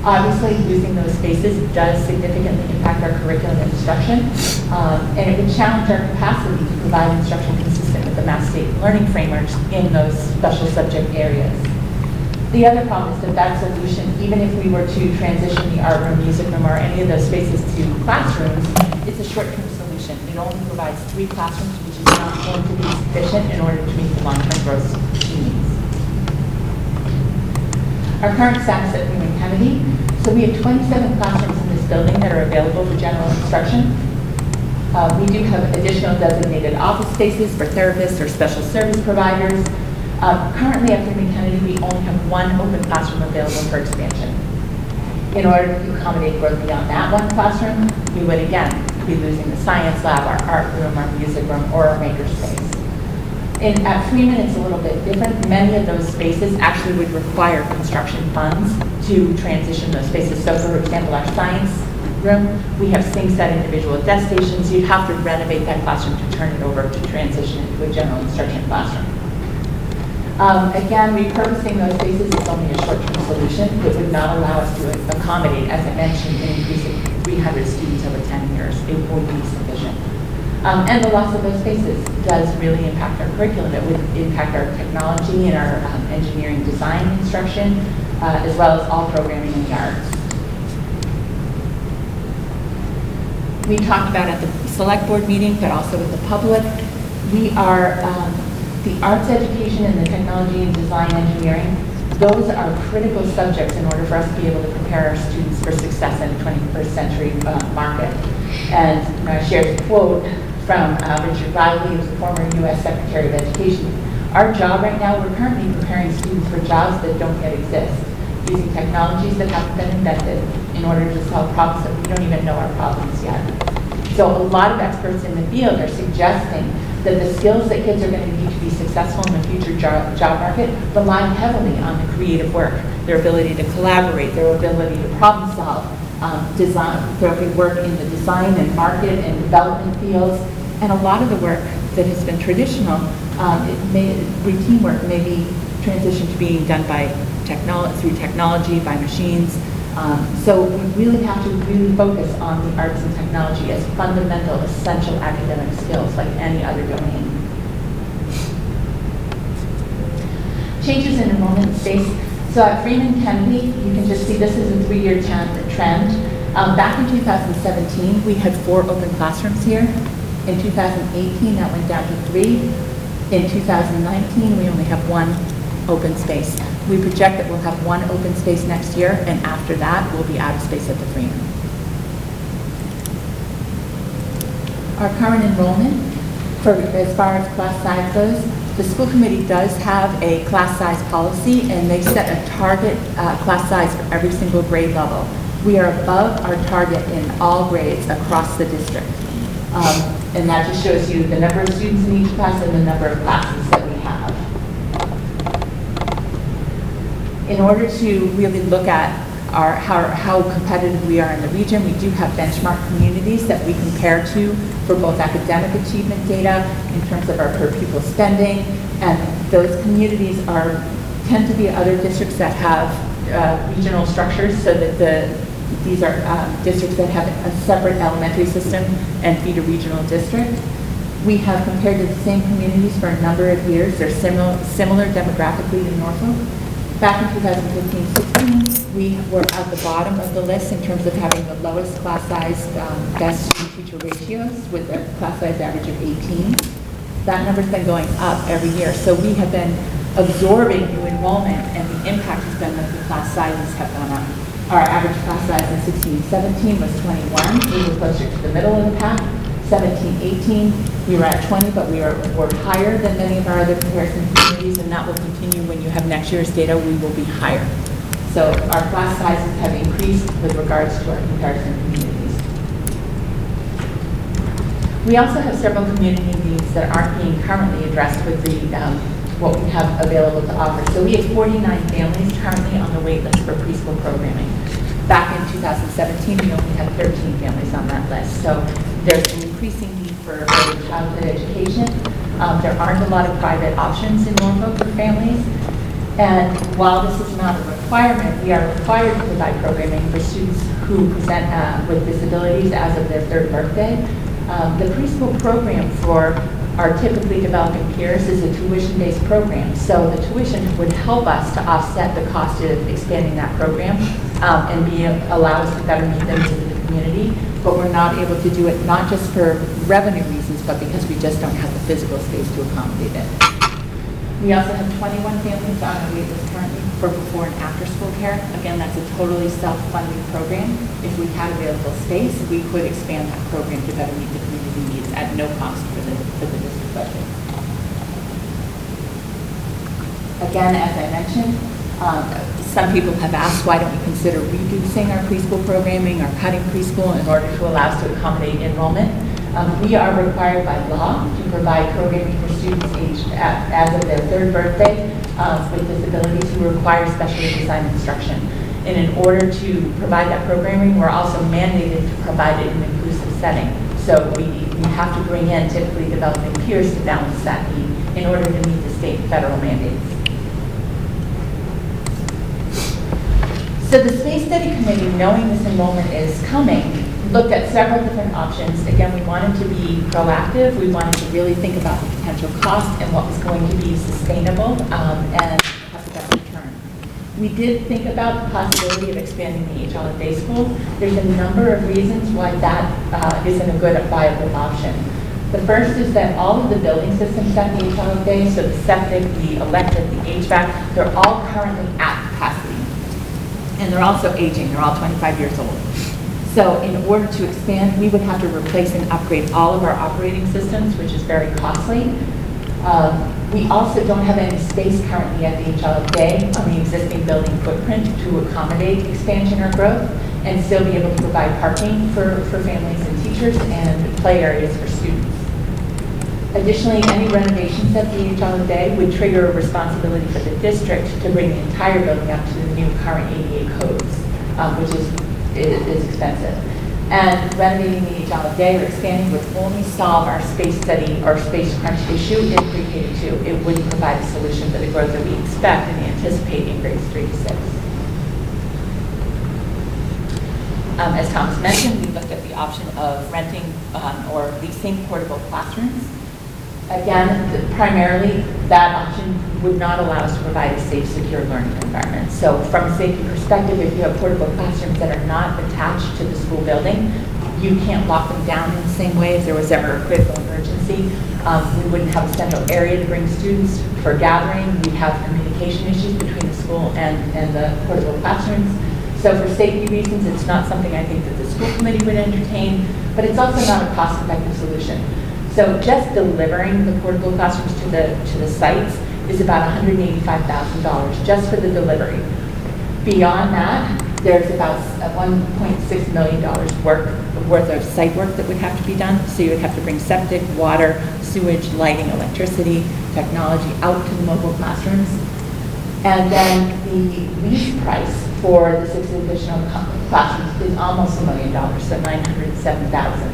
Obviously, using those spaces does significantly impact our curriculum and instruction, and it would challenge our capacity to provide instruction consistent with the Mass State learning frameworks in those special subject areas. The other problem is that solution, even if we were to transition the art room, music room, or any of those spaces to classrooms, it's a short-term solution. It only provides 3 classrooms, which is not going to be sufficient in order to meet the long-term growth needs. Our current status at Freeman Kennedy, so we have 27 classrooms in this building that are available for general instruction. We do have additional designated office spaces for therapists or special service providers. Currently at Freeman Kennedy, we only have 1 open classroom available for expansion. In order to accommodate growth beyond that 1 classroom, we would again be losing the science lab, our art room, our music room, or our makerspace. At Freeman, it's a little bit different. Many of those spaces actually would require construction funds to transition those spaces. So for example, our science room, we have sinks at individual desk stations. You'd have to renovate that classroom to turn it over to transition into a general instruction classroom. Again, repurposing those spaces is only a short-term solution. It would not allow us to accommodate, as I mentioned, an increase of 300 students over 10 years. It would be sufficient. And the loss of those spaces does really impact our curriculum. It would impact our technology and our engineering design instruction, as well as all programming in the arts. We talked about at the select board meeting, but also with the public, we are, the arts education and the technology and design engineering, those are critical subjects in order for us to be able to prepare our students for success in the 21st century market. And I shared a quote from Richard Riley, who's the former U.S. Secretary of Education. Our job right now, we're currently preparing students for jobs that don't yet exist, using technologies that haven't been invented in order to solve problems that we don't even know are problems yet. So a lot of experts in the field are suggesting that the skills that kids are going to need to be successful in the future job market rely heavily on the creative work, their ability to collaborate, their ability to problem solve, design, their work in the design and market and development fields. And a lot of the work that has been traditional, routine work may be transitioned to being done by through technology, by machines. So we really have to really focus on the arts and technology as fundamental, essential academic skills like any other domain. Changes in enrollment space. So at Freeman Kennedy, you can just see this is a 3-year trend. Back in 2017, we had 4 open classrooms here. In 2018, that went down to 3. In 2019, we only have 1 open space. We project that we'll have 1 open space next year, and after that, we'll be out of space at the Freeman. Our current enrollment, as far as class size goes, the school committee does have a class size policy, and they set a target class size for every single grade level. We are above our target in all grades across the district. And that just shows you the number of students in each class and the number of classes that we have. In order to really look at how competitive we are in the region, we do have benchmark communities that we compare to for both academic achievement data in terms of our per pupil spending, and those communities tend to be other districts that have regional structures, so that these are districts that have a separate elementary system and feed a regional district. We have compared to the same communities for a number of years. They're similar demographically to Norfolk. Back in 2015-16, we were at the bottom of the list in terms of having the lowest class size best student-teacher ratios with a class size average of 18. That number's been going up every year. So we have been absorbing new enrollment, and the impact has been that the class sizes have gone up. Our average class size in 16-17 was 21. We were closer to the middle of the pack. 17-18, we were at 20, but we were higher than many of our other comparison communities, and that will continue when you have next year's data. We will be higher. So our class sizes have increased with regards to our comparison communities. We also have several community needs that aren't being currently addressed with the what we have available to offer. So we have 49 families currently on the wait list for preschool programming. Back in 2017, we only had 13 families on that list. So there's an increasing need for early childhood education. There aren't a lot of private options in Norfolk for families. And while this is not a requirement, we are required to provide programming for students who present with disabilities as of their 3rd birthday. The preschool program for our typically developing peers is a tuition-based program. So the tuition would help us to offset the cost of expanding that program and allow us to better meet the needs of the community. But we're not able to do it not just for revenue reasons, but because we just don't have the physical space to accommodate it. We also have 21 families on our wait list currently for before and after school care. Again, that's a totally self-funding program. If we had available space, we could expand that program to better meet the community needs at no cost for the district budget. Again, as I mentioned, some people have asked why don't we consider reducing our preschool programming or cutting preschool in order to allow us to accommodate enrollment. We are required by law to provide programming for students aged as of their 3rd birthday with disabilities who require specially designed instruction. And in order to provide that programming, we're also mandated to provide it in an inclusive setting. So we have to bring in typically developing peers to balance that need in order to meet the state and federal mandates. So the Space Study Committee, knowing this enrollment is coming, looked at several different options. Again, we wanted to be proactive. We wanted to really think about the potential cost and what was going to be sustainable and have the best return. We did think about the possibility of expanding the HL Day School. There's a number of reasons why that isn't a good, viable option. The first is that all of the building systems at the HL Day, so the septic, the electric, the HVAC, they're all currently at capacity. And they're also aging. They're all 25 years old. So in order to expand, we would have to replace and upgrade all of our operating systems, which is very costly. We also don't have any space currently at the HLFA on the existing building footprint to accommodate expansion or growth and still be able to provide parking for families and teachers and play areas for students. Additionally, any renovations at the HLFA would trigger a responsibility for the district to bring the entire building up to the new current ADA codes, which is expensive. And renovating the HLFA or expanding would only solve our space study or space crunch issue in pre-K-2. It wouldn't provide a solution for the growth that we expect and anticipate in grades 3 to 6. As Thomas mentioned, we looked at the option of renting or leasing portable classrooms. Again, primarily, that option would not allow us to provide a safe, secure learning environment. So from a safety perspective, if you have portable classrooms that are not attached to the school building, you can't lock them down in the same way if there was ever a critical emergency. We wouldn't have a central area to bring students for gathering. We'd have communication issues between the school and the portable classrooms. So for safety reasons, it's not something I think that the school committee would entertain, but it's also not a cost-effective solution. So just delivering the portable classrooms to the sites is about $185,000 just for the delivery. Beyond that, there's about $1.6 million worth of site work that would have to be done. So you would have to bring septic, water, sewage, lighting, electricity, technology out to the mobile classrooms. And then the lease price for the 6 additional classrooms is almost $1 million, so $907,000.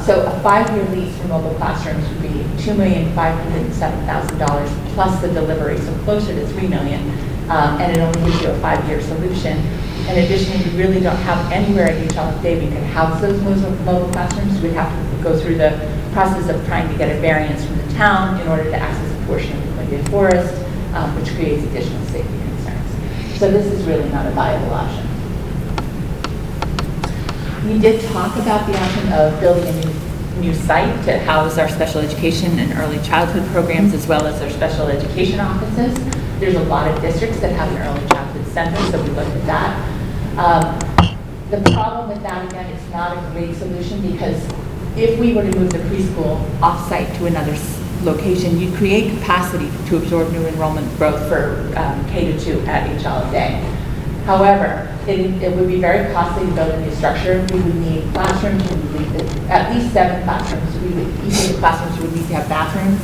So a 5-year lease for mobile classrooms would be $2,507,000 plus the delivery, so closer to $3 million, and it only gives you a 5-year solution. And additionally, we really don't have anywhere at HLFA we can house those mobile classrooms. We'd have to go through the process of trying to get a variance from the town in order to access a portion of the Quindian Forest, which creates additional safety concerns. So this is really not a viable option. We did talk about the option of building a new site to house our special education and early childhood programs as well as our special education offices. There's a lot of districts that have an early childhood center, so we looked at that. The problem with that, again, it's not a great solution because if we were to move the preschool off-site to another location, you'd create capacity to absorb new enrollment growth for K-2 at HLFA. However, it would be very costly to build a new structure. We would need classrooms, we would need at least 7 classrooms. Each of the classrooms would need to have bathrooms.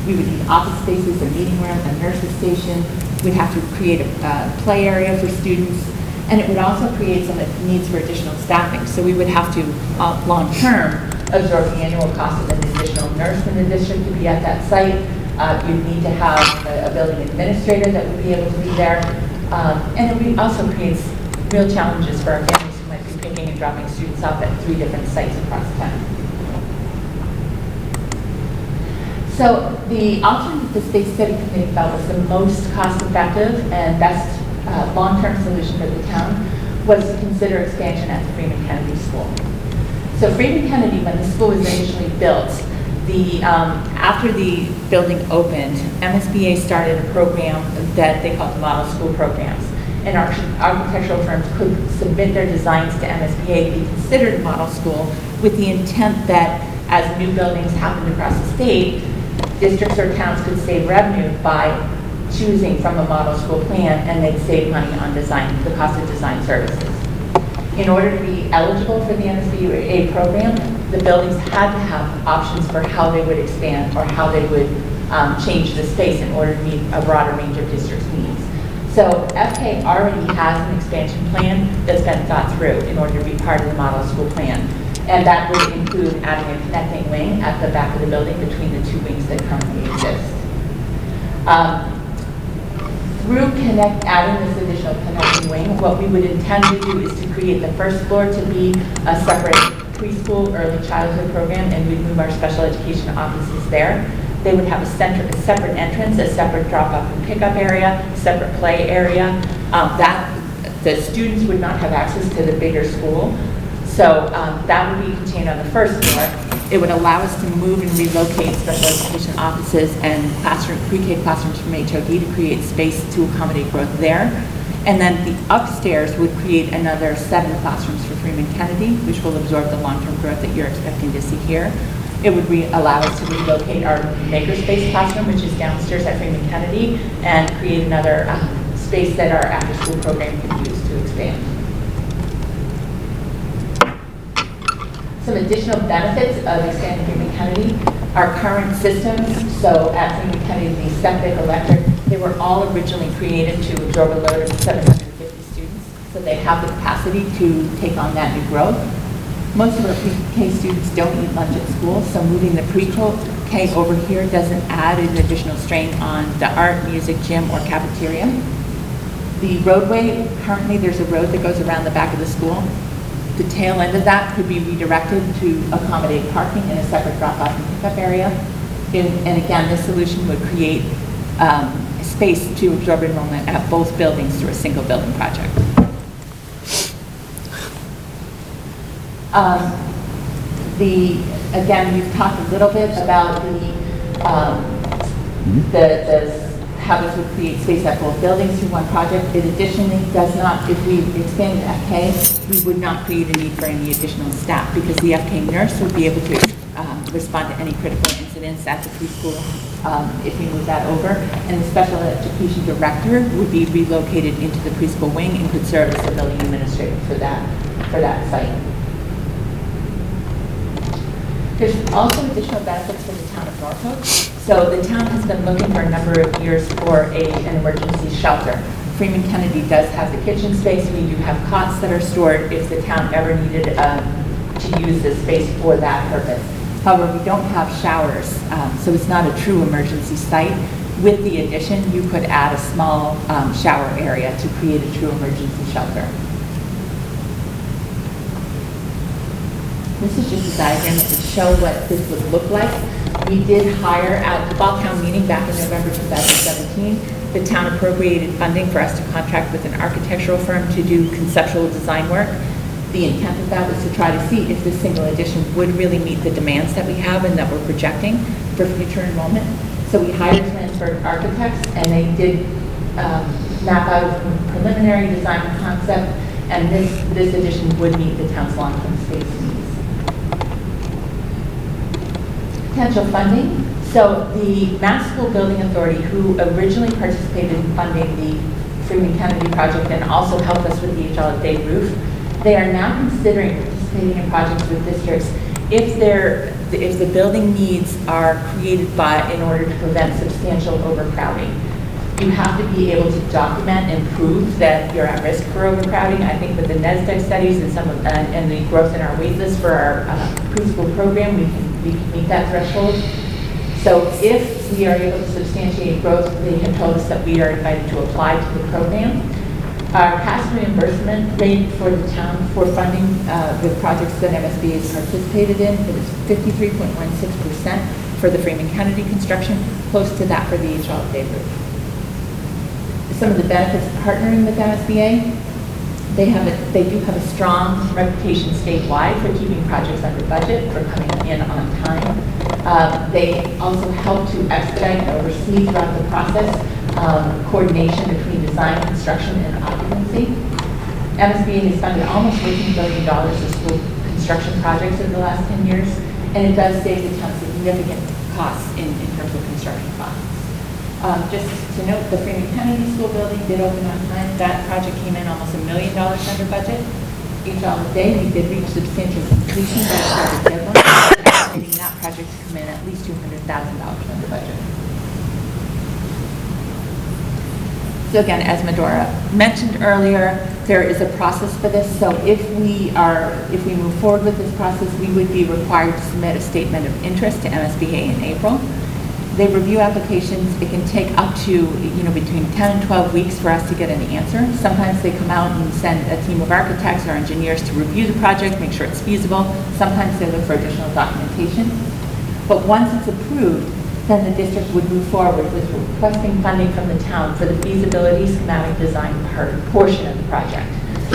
We would need office spaces, a meeting room, a nurse's station. We'd have to create a play area for students. And it would also create some needs for additional staffing. So we would have to, long-term, absorb the annual cost of an additional nurse in the district to be at that site. You'd need to have a building administrator that would be able to be there. And it also creates real challenges for our families who might be picking and dropping students off at 3 different sites across town. So the option that the Space Study Committee felt was the most cost-effective and best long-term solution for the town was to consider expansion at the Freeman Kennedy School. So Freeman Kennedy, when the school was initially built, after the building opened, MSBA started a program that they called the Model School Programs. And architectural firms could submit their designs to MSBA to be considered a model school with the intent that as new buildings happened across the state, districts or towns could save revenue by choosing from a model school plan, and they'd save money on design, the cost of design services. In order to be eligible for the MSBA program, the buildings had to have options for how they would expand or how they would change the space in order to meet a broader range of districts' needs. So FK already has an expansion plan that's been thought through in order to be part of the model school plan. And that would include adding a connecting wing at the back of the building between the 2 wings that currently exist. Through adding this additional connecting wing, what we would intend to do is to create the first floor to be a separate preschool early childhood program, and we'd move our special education offices there. They would have a separate entrance, a separate drop-off and pickup area, separate play area. The students would not have access to the bigger school. So that would be contained on the first floor. It would allow us to move and relocate special education offices and pre-K classrooms from HOD to create space to accommodate growth there. And then the upstairs would create another 7 classrooms for Freeman Kennedy, which will absorb the long-term growth that you're expecting to see here. It would allow us to relocate our makerspace classroom, which is downstairs at Freeman Kennedy, and create another space that our after-school program can use to expand. Some additional benefits of expanding Freeman Kennedy are current systems. So at Freeman Kennedy, the septic, electric, they were all originally created to absorb a load of 750 students. So they have the capacity to take on that new growth. Most of our pre-K students don't eat lunch at school, so moving the pre-K over here doesn't add an additional strain on the art, music, gym, or cafeteria. The roadway, currently there's a road that goes around the back of the school. The tail end of that could be redirected to accommodate parking in a separate drop-off and pickup area. And again, this solution would create space to absorb enrollment at both buildings through a single building project. Again, we've talked a little bit about how this would create space at both buildings through one project. It additionally does not, if we expand FK, we would not create a need for any additional staff because the FK nurse would be able to respond to any critical incidents at the preschool if we move that over. And the special education director would be relocated into the preschool wing and could serve as the building administrator for that site. There's also additional benefits for the town of Norfolk. So the town has been looking for a number of years for an emergency shelter. Freeman Kennedy does have the kitchen space. We do have cots that are stored if the town ever needed to use this space for that purpose. However, we don't have showers, so it's not a true emergency site. With the addition, you could add a small shower area to create a true emergency shelter. This is just a diagram to show what this would look like. We did hire at the fall town meeting back in November 2017. The town appropriated funding for us to contract with an architectural firm to do conceptual design work. The intent of that was to try to see if this single addition would really meet the demands that we have and that we're projecting for future enrollment. So we hired transferred architects, and they did map out a preliminary design concept, and this addition would meet the town's long-term space needs. Potential funding. So the Mass School Building Authority, who originally participated in funding the Freeman Kennedy project and also helped us with the HLA roof. They are now considering participating in projects with districts if the building needs are created in order to prevent substantial overcrowding. You have to be able to document and prove that you're at risk for overcrowding. I think with the NESDEC studies and and the growth in our wait list for our preschool program, we can meet that threshold. So if we are able to substantiate growth, they have told us that we are invited to apply to the program. Our past reimbursement rate for the town for funding the projects that MSBA has participated in, it is 53.16% for the Freeman Kennedy construction, close to that for the HL Day Group. Some of the benefits of partnering with MSBA, they do have a strong reputation statewide for keeping projects under budget, for coming in on time. They also help to expedite and oversee throughout the process coordination between design, construction, and occupancy. MSBA has funded almost $14 billion of school construction projects over the last 10 years, and it does save the town significant costs in terms of construction costs. Just to note, the Freeman Kennedy School building did open on time. That project came in almost $1 million under budget. Each day, we did reach substantial completion by the project deadline, estimating that project to come in at least $200,000 under budget. So again, as Medora mentioned earlier, there is a process for this. So if we move forward with this process, we would be required to submit a statement of interest to MSBA in April. They review applications. It can take up to, between 10 and 12 weeks for us to get an answer. Sometimes they come out and send a team of architects or engineers to review the project, make sure it's feasible. Sometimes they look for additional documentation. But once it's approved, then the district would move forward with requesting funding from the town for the feasibility schematic design portion of the project.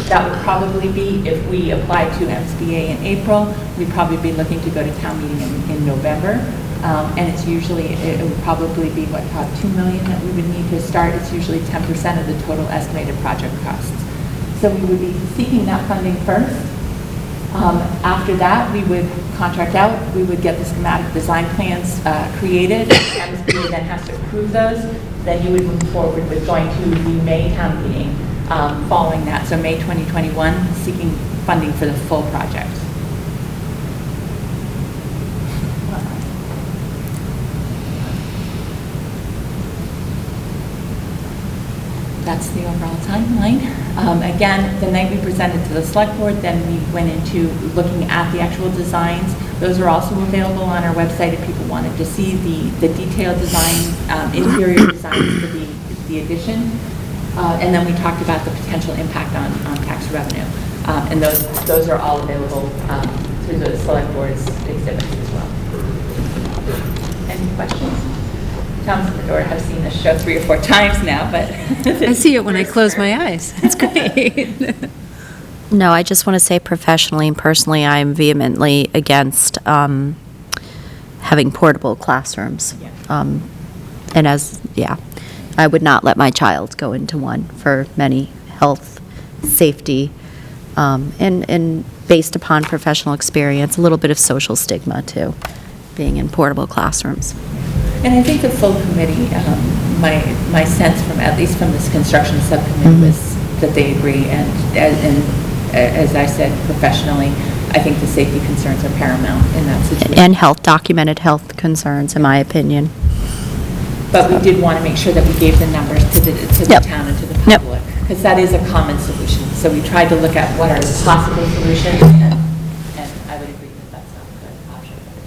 That would probably be, if we applied to MSBA in April, we'd probably be looking to go to town meeting in November. And it's usually, it would probably be about $2 million that we would need to start. It's usually 10% of the total estimated project costs. So we would be seeking that funding first. After that, we would contract out, we would get the schematic design plans created. MSBA then has to approve those. Then you would move forward with going to the May town meeting following that. So May 2021, seeking funding for the full project. That's the overall timeline. Again, the night we presented to the select board, then we went into looking at the actual designs. Those are also available on our website if people wanted to see the detailed design, interior designs for the addition. And then we talked about the potential impact on tax revenue. And those are all available through the select board's exhibits as well. Any questions? Thomas and Medora have seen this show 3 or 4 times now, but I see it when I close my eyes. It's great. No, I just want to say professionally and personally, I'm vehemently against having portable classrooms. Yeah. I would not let my child go into one for many health, safety, and based upon professional experience, a little bit of social stigma too, being in portable classrooms. And I think the full committee, my sense from, at least from this construction subcommittee, was that they agree. And as I said, professionally, I think the safety concerns are paramount in that situation. And documented health concerns, in my opinion. But we did want to make sure that we gave the numbers to the Yep. town and to the Yep. public, because that is a common solution. So we tried to look at what are the possible solutions, and I would agree that that's not a good option for the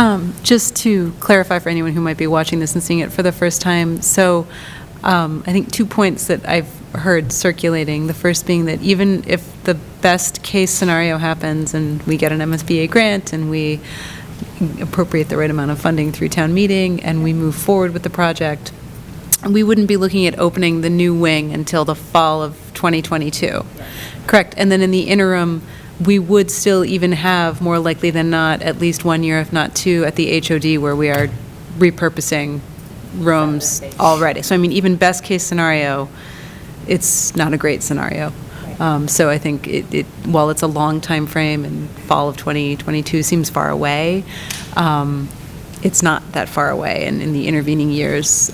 town. Just to clarify for anyone who might be watching this and seeing it for the first time, so I think 2 points that I've heard circulating. The first being that even if the best case scenario happens and we get an MSBA grant and we appropriate the right amount of funding through town meeting and we move forward with the project, we wouldn't be looking at opening the new wing until the fall of 2022. Correct. And then in the interim, we would still even have, more likely than not, at least 1 year, if not 2, at the HOD where we are repurposing rooms already. So I mean, even best case scenario, it's not a great scenario. So I think while it's a long time frame and fall of 2022 seems far away, it's not that far away, and in the intervening years,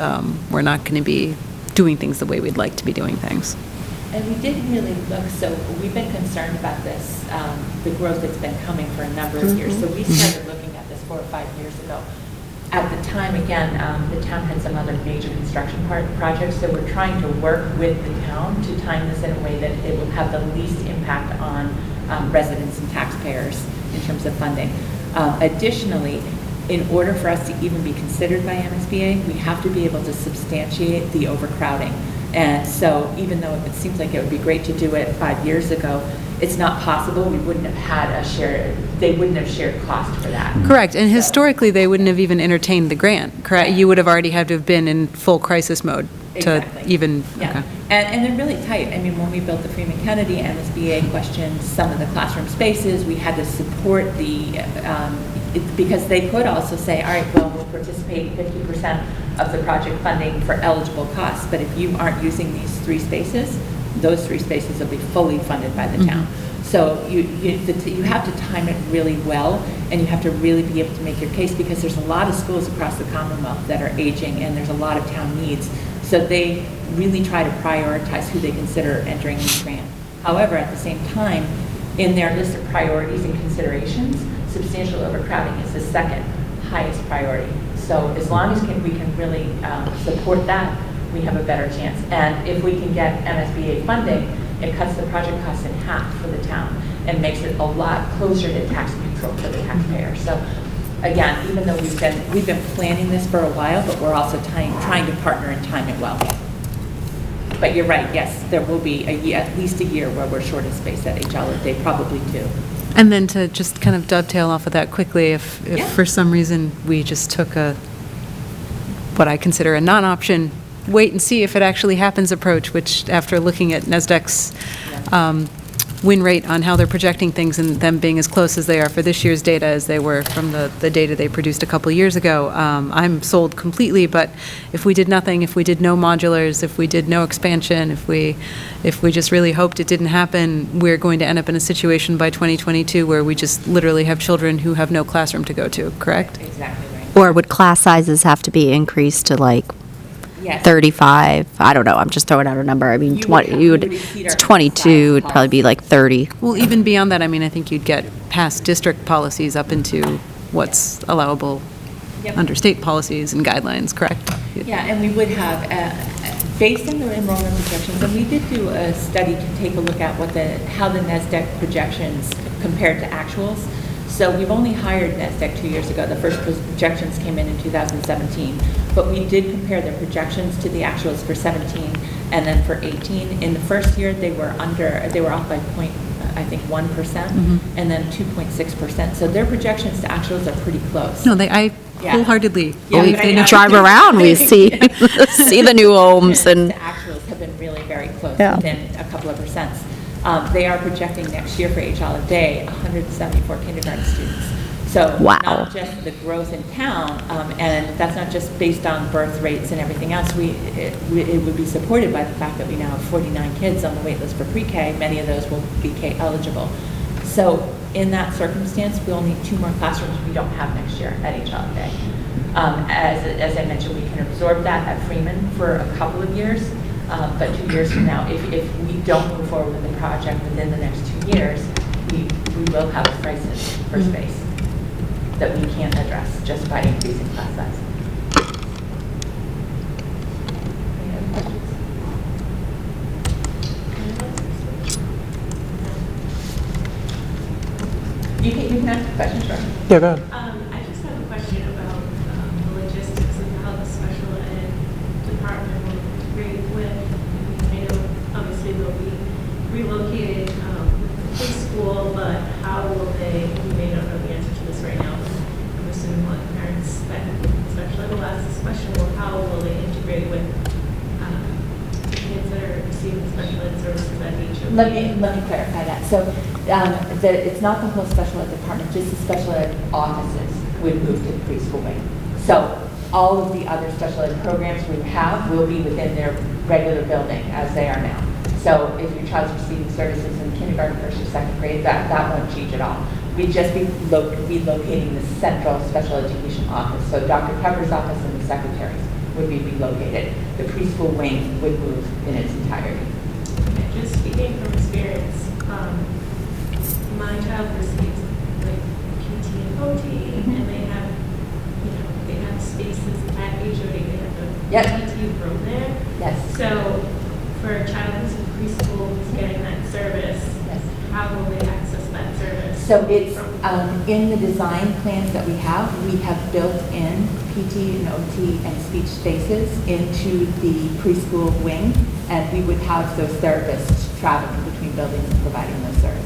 we're not going to be doing things the way we'd like to be doing things. And we didn't really look, so we've been concerned about this, the growth that's been coming for a number of years. So we started looking at this 4 or 5 years ago. At the time, again, the town had some other major construction projects, so we're trying to work with the town to time this in a way that it will have the least impact on residents and taxpayers in terms of funding. Additionally, in order for us to even be considered by MSBA, we have to be able to substantiate the overcrowding. And so even though it seems like it would be great to do it 5 years ago, it's not possible. We wouldn't have had they wouldn't have shared cost for that. Correct, and historically, they wouldn't have even entertained the grant, correct? You would have already had to have been in full crisis mode to Exactly. even, Yeah, okay. and they're really tight. I mean, when we built the Freeman Kennedy, MSBA questioned some of the classroom spaces. We had to support because they could also say, all right, well, we'll participate 50% of the project funding for eligible costs, but if you aren't using these 3 spaces, those 3 spaces will be fully funded by the town. So you have to time it really well, and you have to really be able to make your case, because there's a lot of schools across the Commonwealth that are aging, and there's a lot of town needs. So they really try to prioritize who they consider entering this grant. However, at the same time, in their list of priorities and considerations, substantial overcrowding is the second highest priority. So as long as we can really support that, we have a better chance. And if we can get MSBA funding, it cuts the project costs in half for the town and makes it a lot closer to tax neutral for the taxpayer. So again, even though we've been planning this for a while, but we're also trying to partner and time it well. But you're right, yes, there will be at least a year where we're short of space at HL, probably 2. And then to just kind of dovetail off of that quickly, if for some reason we just took what I consider a non-option, wait and see if it actually happens approach, which after looking at NASDAQ's win rate on how they're projecting things and them being as close as they are for this year's data as they were from the data they produced a couple years ago, I'm sold completely. But if we did nothing, if we did no modulars, if we did no expansion, if we just really hoped it didn't happen, we're going to end up in a situation by 2022 where we just literally have children who have no classroom to go to, correct? Exactly right. Or would class sizes have to be increased to like Yes. 35? I don't know, I'm just throwing out a number. I mean, You would have- you would, you would exceed our it's 22, would size probably be like 30. Well, even beyond that, I mean, I think you'd get past district policies up into what's allowable Yep. under state policies and guidelines, correct? Yeah, and we would have, based on the enrollment projections, and we did do a study to take a look at how the NASDAQ projections compared to actuals. So we've only hired NASDAQ 2 years ago. The first projections came in 2017. But we did compare their projections to the actuals for 17 and then for 18. In the first year, they were off by I think 1%, and then 2.6%. So their projections to actuals are pretty close. No, I Yeah. wholeheartedly Yeah, believe but they I know. know. Drive around, we see the new homes The and, actuals have been really very close, Yeah. within a couple of percents. They are projecting next year for HL Day 174 kindergarten students. So Wow. not just the growth in town, and that's not just based on birth rates and everything else. It would be supported by the fact that we now have 49 kids on the wait list for pre-K. Many of those will be K eligible. So in that circumstance, we'll need 2 more classrooms we don't have next year at HL Day. As I mentioned, we can absorb that at Freeman for a couple of years, but 2 years from now, if we don't move forward with the project within the next 2 years, we will have a crisis for space that we can't address just by increasing class size. Any other questions? You can ask questions, right? Yeah, go ahead. I just have a question about the logistics of how the special ed department will integrate with, I know obviously they'll be relocated with the preschool, but how will they, you may not know the answer to this right now, but I'm assuming a lot of parents that special ed will ask this question, well, how will they integrate with kids that are receiving special ed services at each of Let me clarify that. So it's not the whole special ed department, just the special ed offices would move to the preschool wing. So all of the other special ed programs we have will be within their regular building as they are now. So if your child's receiving services in kindergarten, first or second grade, that won't change at all. We'd just be relocating the central special education office. So Dr. Pepper's office and the secretaries would be relocated. The preschool wing would move in its entirety. And just speaking from experience, my child receives like PT and OT, and they have, they have spaces at HOD. They have the Yep. PT room there. Yes. So for a child who's in preschool who's getting that service, Yes. how will they access that service? So it's in the design plans that we have built in PT and OT and speech spaces into the preschool wing, and we would have those therapists traveling between buildings and providing those services.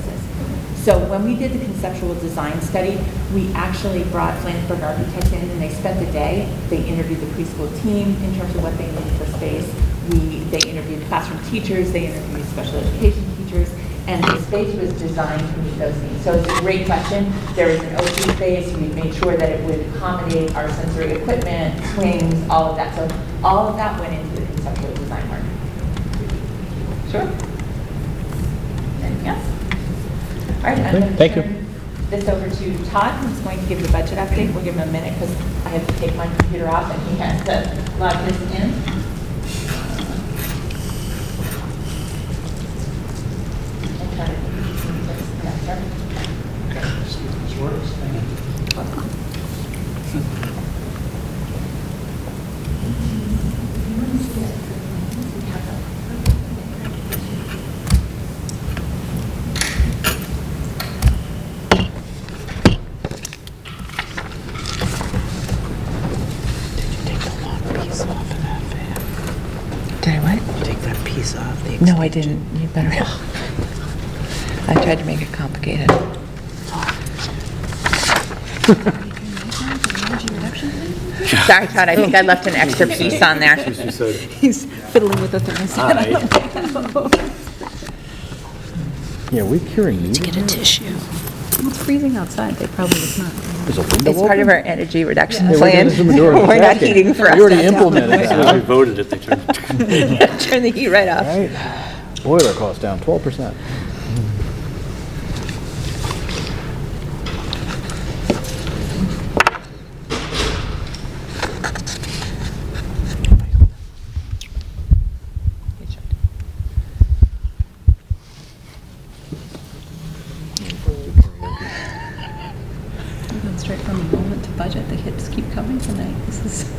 So when we did the conceptual design study, we actually brought Flansburgh architects in, and they spent the day. They interviewed the preschool team in terms of what they needed for space. They interviewed classroom teachers, they interviewed special education teachers, and the space was designed to meet those needs. So it's a great question. There is an OT space. We made sure that it would accommodate our sensory equipment, swings, all of that. So all of that went into the conceptual design work. Sure. Anything else? All right, I'm going to Thank you. turn this over to Todd, who's going to give the budget update. We'll give him a minute because I have to take my computer off and he has to log this in. Did I what? Take that piece off the No, I didn't. You better. I tried to make it complicated. Sorry, Todd, I think I left an extra piece on there. He's fiddling with the thermostat. Yeah, we curing these? Get a tissue. It's freezing outside. They probably was not. There's a window It's part of open? our energy reduction Yeah, we're plan. getting some majority. We're not Asking. heating for us. We already implemented As soon as we that. voted it, they turned. Turn the heat right off. Right? Boiler cost down 12%. Going straight from enrollment to budget. The hits keep coming tonight. This is.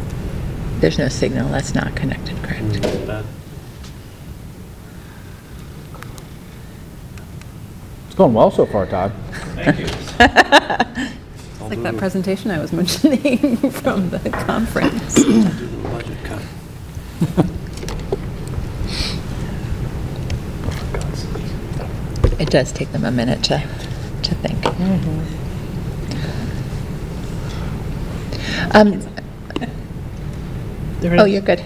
There's no signal. That's not connected, correct? Bad. It's going well so far, Todd. It's like that presentation I was mentioning from the conference. Budget cut. It does take them a minute to think. Oh, you're good.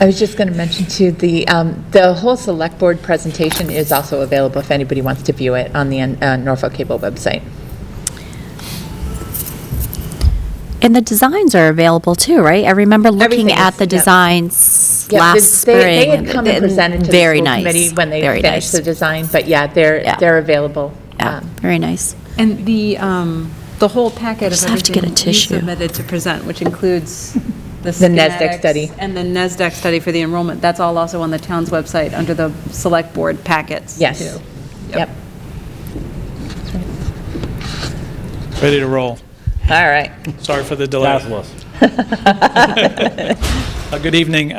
I was just going to mention too, the whole select board presentation is also available if anybody wants to view it on the Norfolk Cable website. And the designs are available too, right? I remember looking Everything at is, the yeah. designs Yeah, last spring. They had come and presented to the Very school nice. committee when they Very finished nice. the design, but yeah, they're available. Yeah, very nice. And the whole packet of Just have to get a everything you tissue. submitted to present, which includes the NASDAQ schematics study. and the NASDAQ study for the enrollment, that's all also on the town's website under the select board packets, Yes. too. Yep. Ready to roll. All right. Sorry for the delay. Good evening.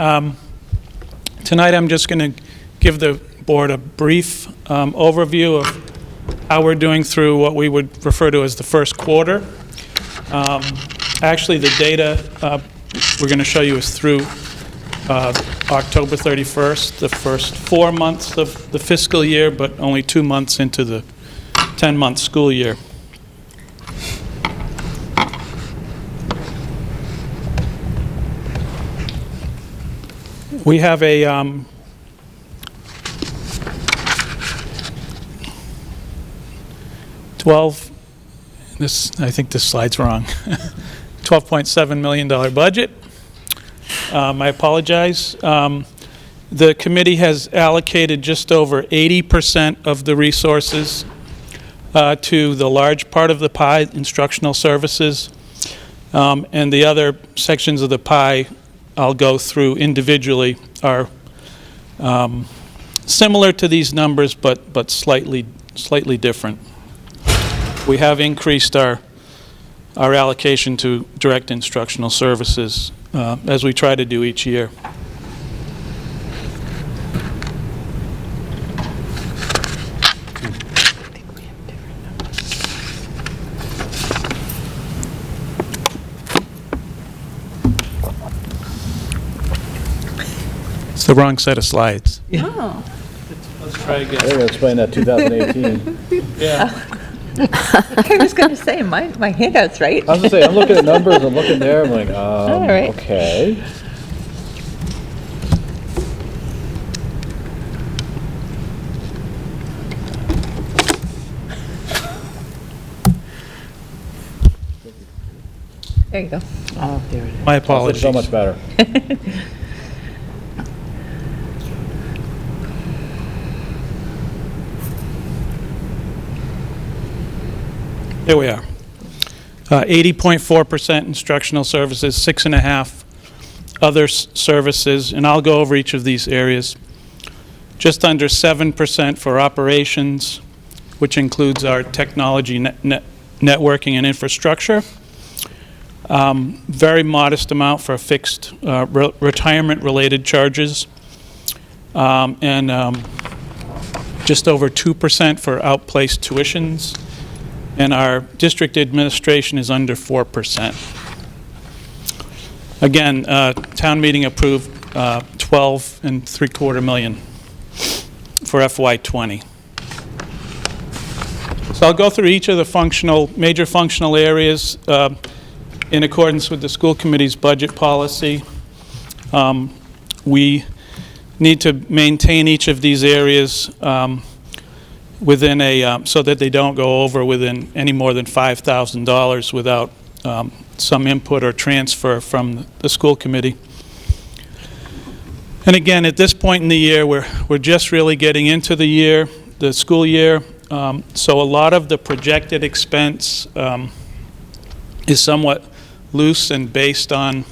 Tonight, I'm just going to give the board a brief overview of how we're doing through what we would refer to as the first quarter. Actually, the data we're going to show you is through October 31st, the first 4 months of the fiscal year, but only 2 months into the 10-month school year. We have a I think this slide's wrong. $12.7 million budget. I apologize. The committee has allocated just over 80% of the resources to the large part of the pie, instructional services, and the other sections of the pie I'll go through individually are similar to these numbers, but slightly different. We have increased our allocation to direct instructional services as we try to do each year. It's the wrong set of slides. Oh. Let's try again. They're going to explain that 2018. Yeah. I was going to say, my handout's right. I was going to say, I'm looking at numbers, I'm looking there, I'm like, All right. okay. There you go. Oh, there it is. My It's apologies. so much better. Here we are. 80.4% instructional services, 6.5 other services, and I'll go over each of these areas. Just under 7% for operations, which includes our technology, networking, and infrastructure. Very modest amount for fixed retirement-related charges, and just over 2% for outplaced tuitions. And our district administration is under 4%. Again, town meeting approved $12.75 million for FY20. So I'll go through each of the major functional areas in accordance with the school committee's budget policy. We need to maintain each of these areas within so that they don't go over within any more than $5,000 without some input or transfer from the school committee. And again, at this point in the year, we're just really getting into the school year. So a lot of the projected expense is somewhat loose and based on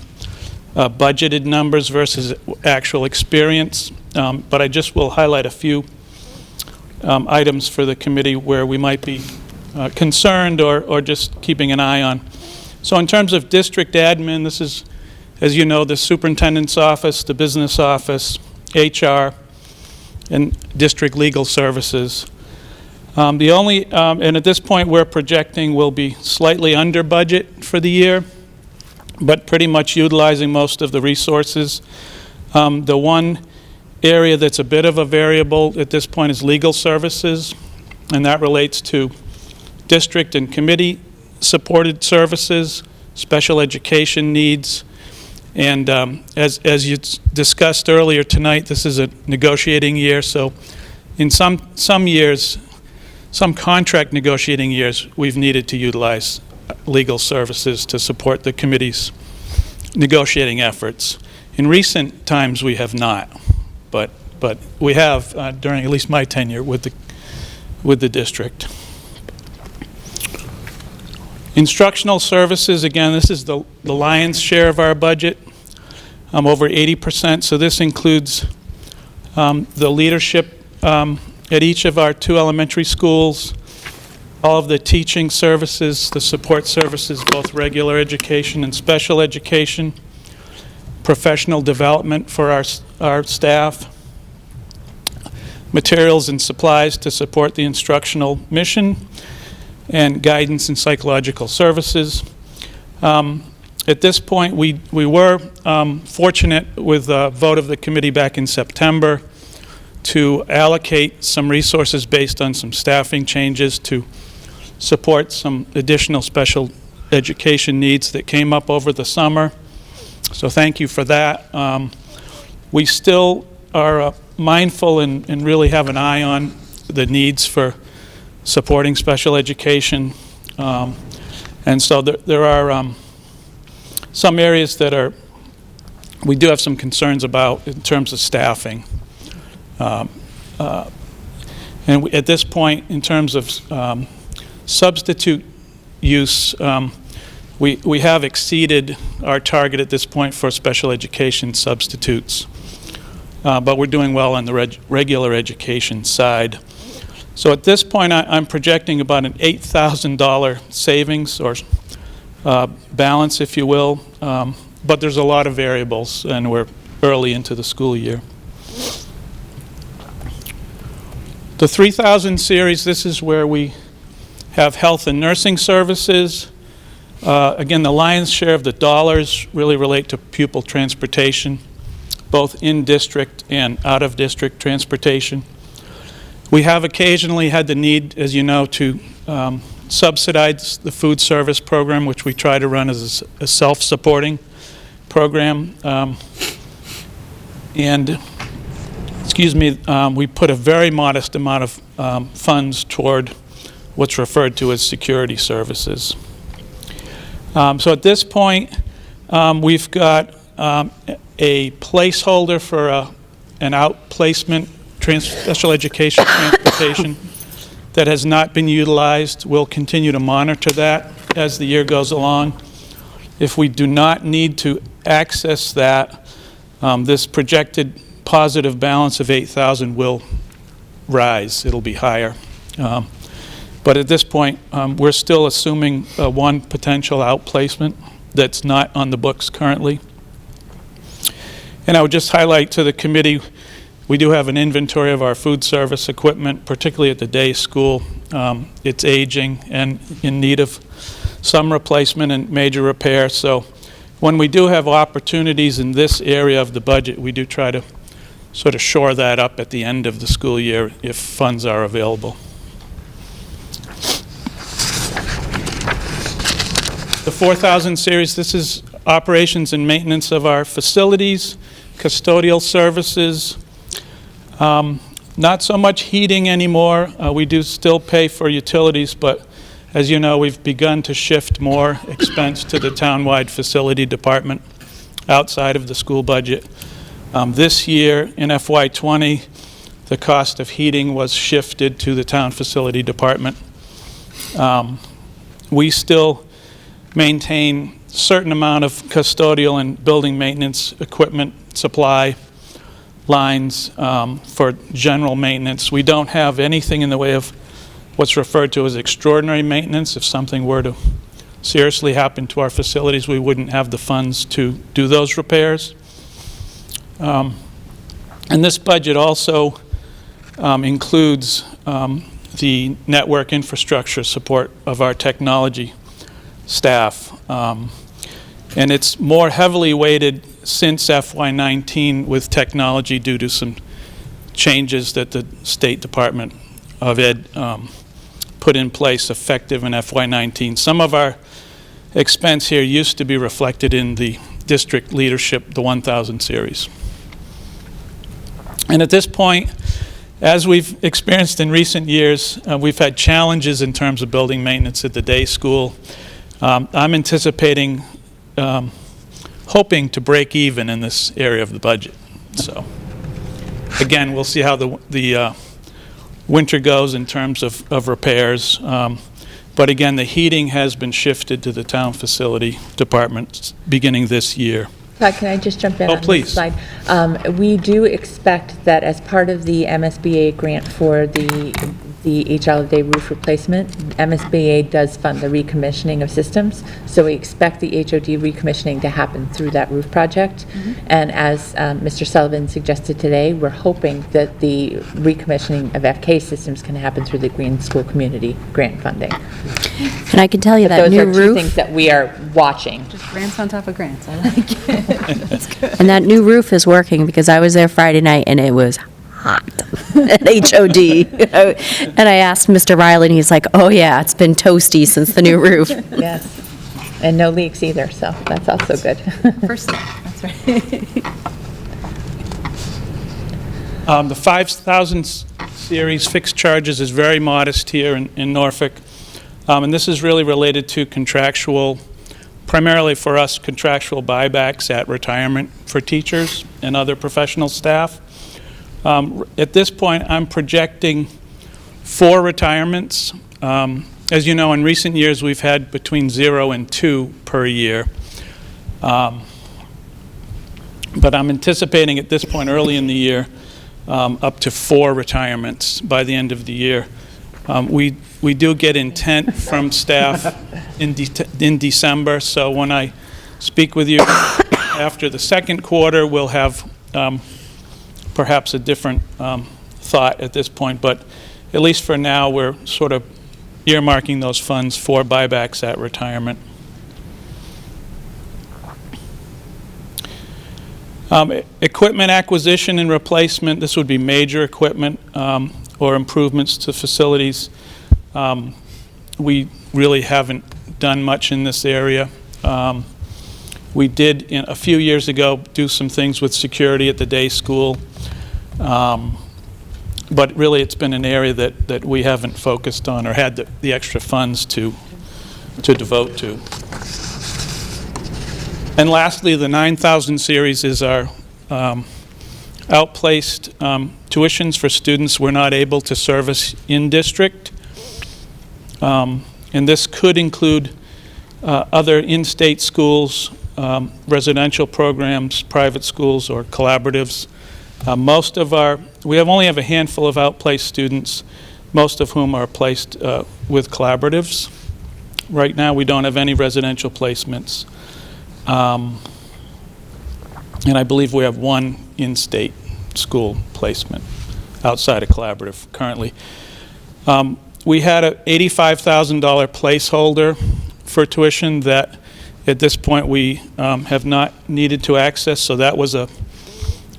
budgeted numbers versus actual experience. But I just will highlight a few items for the committee where we might be concerned or just keeping an eye on. So in terms of district admin, this is, as you know, the superintendent's office, the business office, HR, and district legal services. And at this point, we're projecting we'll be slightly under budget for the year, but pretty much utilizing most of the resources. The one area that's a bit of a variable at this point is legal services, and that relates to district and committee supported services, special education needs, and as you discussed earlier tonight, this is a negotiating year, so in some years, some contract negotiating years, we've needed to utilize legal services to support the committee's negotiating efforts. In recent times, we have not. But we have during at least my tenure with the district. Instructional services, again, this is the lion's share of our budget, over 80%. So this includes the leadership at each of our 2 elementary schools, all of the teaching services, the support services, both regular education and special education, professional development for our staff, materials and supplies to support the instructional mission, and guidance and psychological services. At this point, we were fortunate with a vote of the committee back in September to allocate some resources based on some staffing changes to support some additional special education needs that came up over the summer. So thank you for that. We still are mindful and really have an eye on the needs for supporting special education. And so there are some areas that are we do have some concerns about in terms of staffing. At this point, in terms of substitute use, we have exceeded our target at this point for special education substitutes, but we're doing well on the regular education side. So at this point, I'm projecting about an $8,000 savings or balance, if you will, but there's a lot of variables, and we're early into the school year. The 3000 series, this is where we have health and nursing services. Again, the lion's share of the dollars really relate to pupil transportation, both in-district and out-of-district transportation. We have occasionally had the need, as you know, to subsidize the food service program, which we try to run as a self-supporting program. We put a very modest amount of funds toward what's referred to as security services. So at this point, we've got a placeholder for an outplacement special education transportation that has not been utilized. We'll continue to monitor that as the year goes along. If we do not need to access that, this projected positive balance of 8,000 will rise. It'll be higher. But at this point, we're still assuming one potential outplacement that's not on the books currently. And I would just highlight to the committee, we do have an inventory of our food service equipment, particularly at the day school. It's aging and in need of some replacement and major repair. So when we do have opportunities in this area of the budget, we do try to sort of shore that up at the end of the school year if funds are available. The 4000 series, this is operations and maintenance of our facilities, custodial services. Not so much heating anymore. We do still pay for utilities, but as you know, we've begun to shift more expense to the townwide facility department outside of the school budget. This year, in FY20, the cost of heating was shifted to the town facility department. We still maintain a certain amount of custodial and building maintenance equipment supply lines for general maintenance. We don't have anything in the way of what's referred to as extraordinary maintenance. If something were to seriously happen to our facilities, we wouldn't have the funds to do those repairs. And this budget also includes the network infrastructure support of our technology staff. And it's more heavily weighted since FY19 with technology due to some changes that the State Department of Ed put in place effective in FY19. Some of our expense here used to be reflected in the district leadership, the 1000 series. And at this point, as we've experienced in recent years, we've had challenges in terms of building maintenance at the day school. I'm anticipating, hoping to break even in this area of the budget. So, again, we'll see how the winter goes in terms of repairs. But again, the heating has been shifted to the town facility department beginning this year. Can I just jump in on please. this slide? We do expect that as part of the MSBA grant for the each holiday roof replacement, MSBA does fund the recommissioning of systems, so we expect the HOD recommissioning to happen through that roof project. And as Mr. Sullivan suggested today, we're hoping that the recommissioning of FK systems can happen through the Green School Community Grant funding. And I can tell you that new Those are two things roof, that we are watching. Just grants on top of grants. I like it. That's good. and that new roof is working because I was there Friday night and it was hot at HOD. And I asked Mr. Riley and he's like, oh yeah, it's been toasty since the new roof. Yes. And no leaks either, so that's also good. First thing, that's right. The 5000 series fixed charges is very modest here in Norfolk. And this is really related to contractual primarily for us contractual buybacks at retirement for teachers and other professional staff. At this point, I'm projecting 4 retirements. As you know, in recent years, we've had between 0 and 2 per year. But I'm anticipating at this point, early in the year, up to 4 retirements by the end of the year. We do get intent from staff in December, so when I speak with you after the second quarter, we'll have perhaps a different thought at this point, but at least for now, we're sort of earmarking those funds for buybacks at retirement. Equipment acquisition and replacement, this would be major equipment or improvements to facilities. We really haven't done much in this area. We did, a few years ago, do some things with security at the day school, but really it's been an area that we haven't focused on or had the extra funds to devote to. And lastly, the 9000 series is our outplaced tuitions for students we're not able to service in district. And this could include other in-state schools, residential programs, private schools, or collaboratives. We only have a handful of outplaced students, most of whom are placed with collaboratives. Right now, we don't have any residential placements. And I believe we have 1 in-state school placement outside of collaborative currently. We had an $85,000 placeholder for tuition that at this point we have not needed to access, so that was an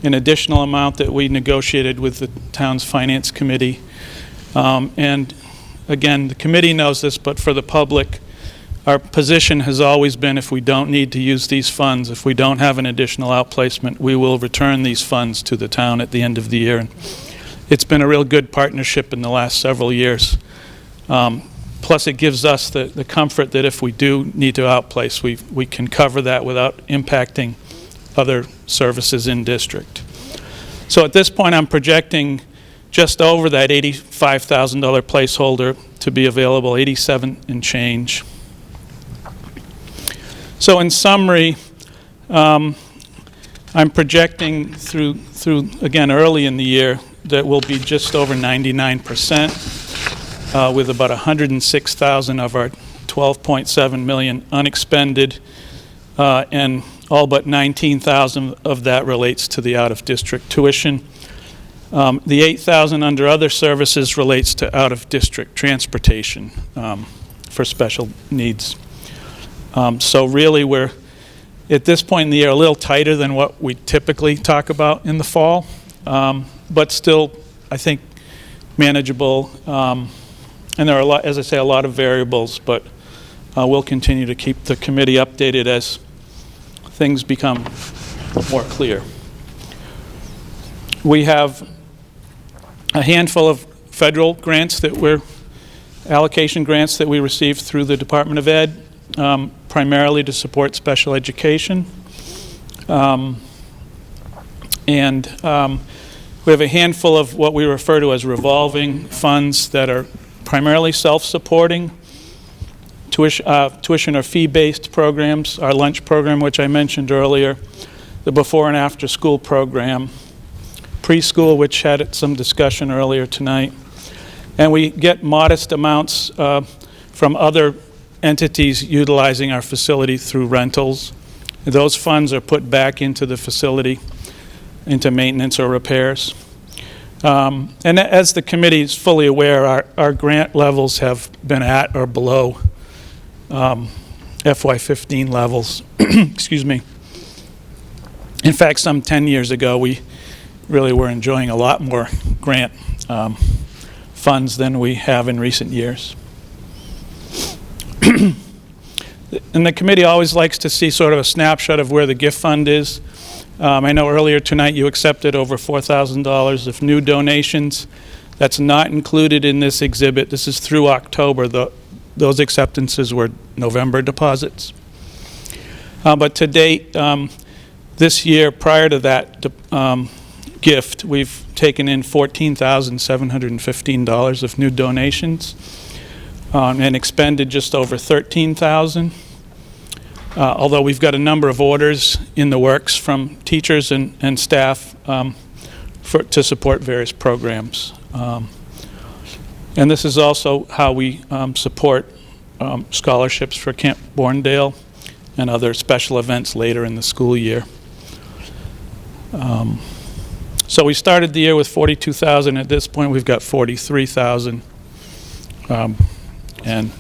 additional amount that we negotiated with the town's finance committee. And again, the committee knows this, but for the public, our position has always been if we don't need to use these funds, if we don't have an additional outplacement, we will return these funds to the town at the end of the year. And it's been a real good partnership in the last several years. Plus, it gives us the comfort that if we do need to outplace, we can cover that without impacting other services in district. So at this point, I'm projecting just over that $85,000 placeholder to be available, 87 and change. So in summary, I'm projecting through again early in the year that we'll be just over 99%, with about 106,000 of our 12.7 million unexpended, and all but 19,000 of that relates to the out-of-district tuition. The 8,000 under other services relates to out-of-district transportation for special needs. So really we're, at this point in the year, a little tighter than what we typically talk about in the fall, but still, I think, manageable. And there are, as I say, a lot of variables, but we'll continue to keep the committee updated as things become more clear. We have a handful of federal grants allocation grants that we received through the Department of Ed, primarily to support special education. And we have a handful of what we refer to as revolving funds that are primarily self-supporting, tuition or fee-based programs, our lunch program, which I mentioned earlier, the before and after school program, preschool, which had some discussion earlier tonight. And we get modest amounts from other entities utilizing our facility through rentals. Those funds are put back into the facility, into maintenance or repairs. And as the committee is fully aware, our grant levels have been at or below FY15 levels. Excuse me. In fact, some 10 years ago, we really were enjoying a lot more grant funds than we have in recent years. And the committee always likes to see sort of a snapshot of where the gift fund is. I know earlier tonight you accepted over $4,000 of new donations. That's not included in this exhibit. This is through October. Those acceptances were November deposits. But to date, this year, prior to that gift, we've taken in $14,715 of new donations and expended just over $13,000. Although we've got a number of orders in the works from teachers and staff to support various programs. And this is also how we support scholarships for Camp Borndale and other special events later in the school year. So we started the year with $42,000. At this point, we've got $43,000. And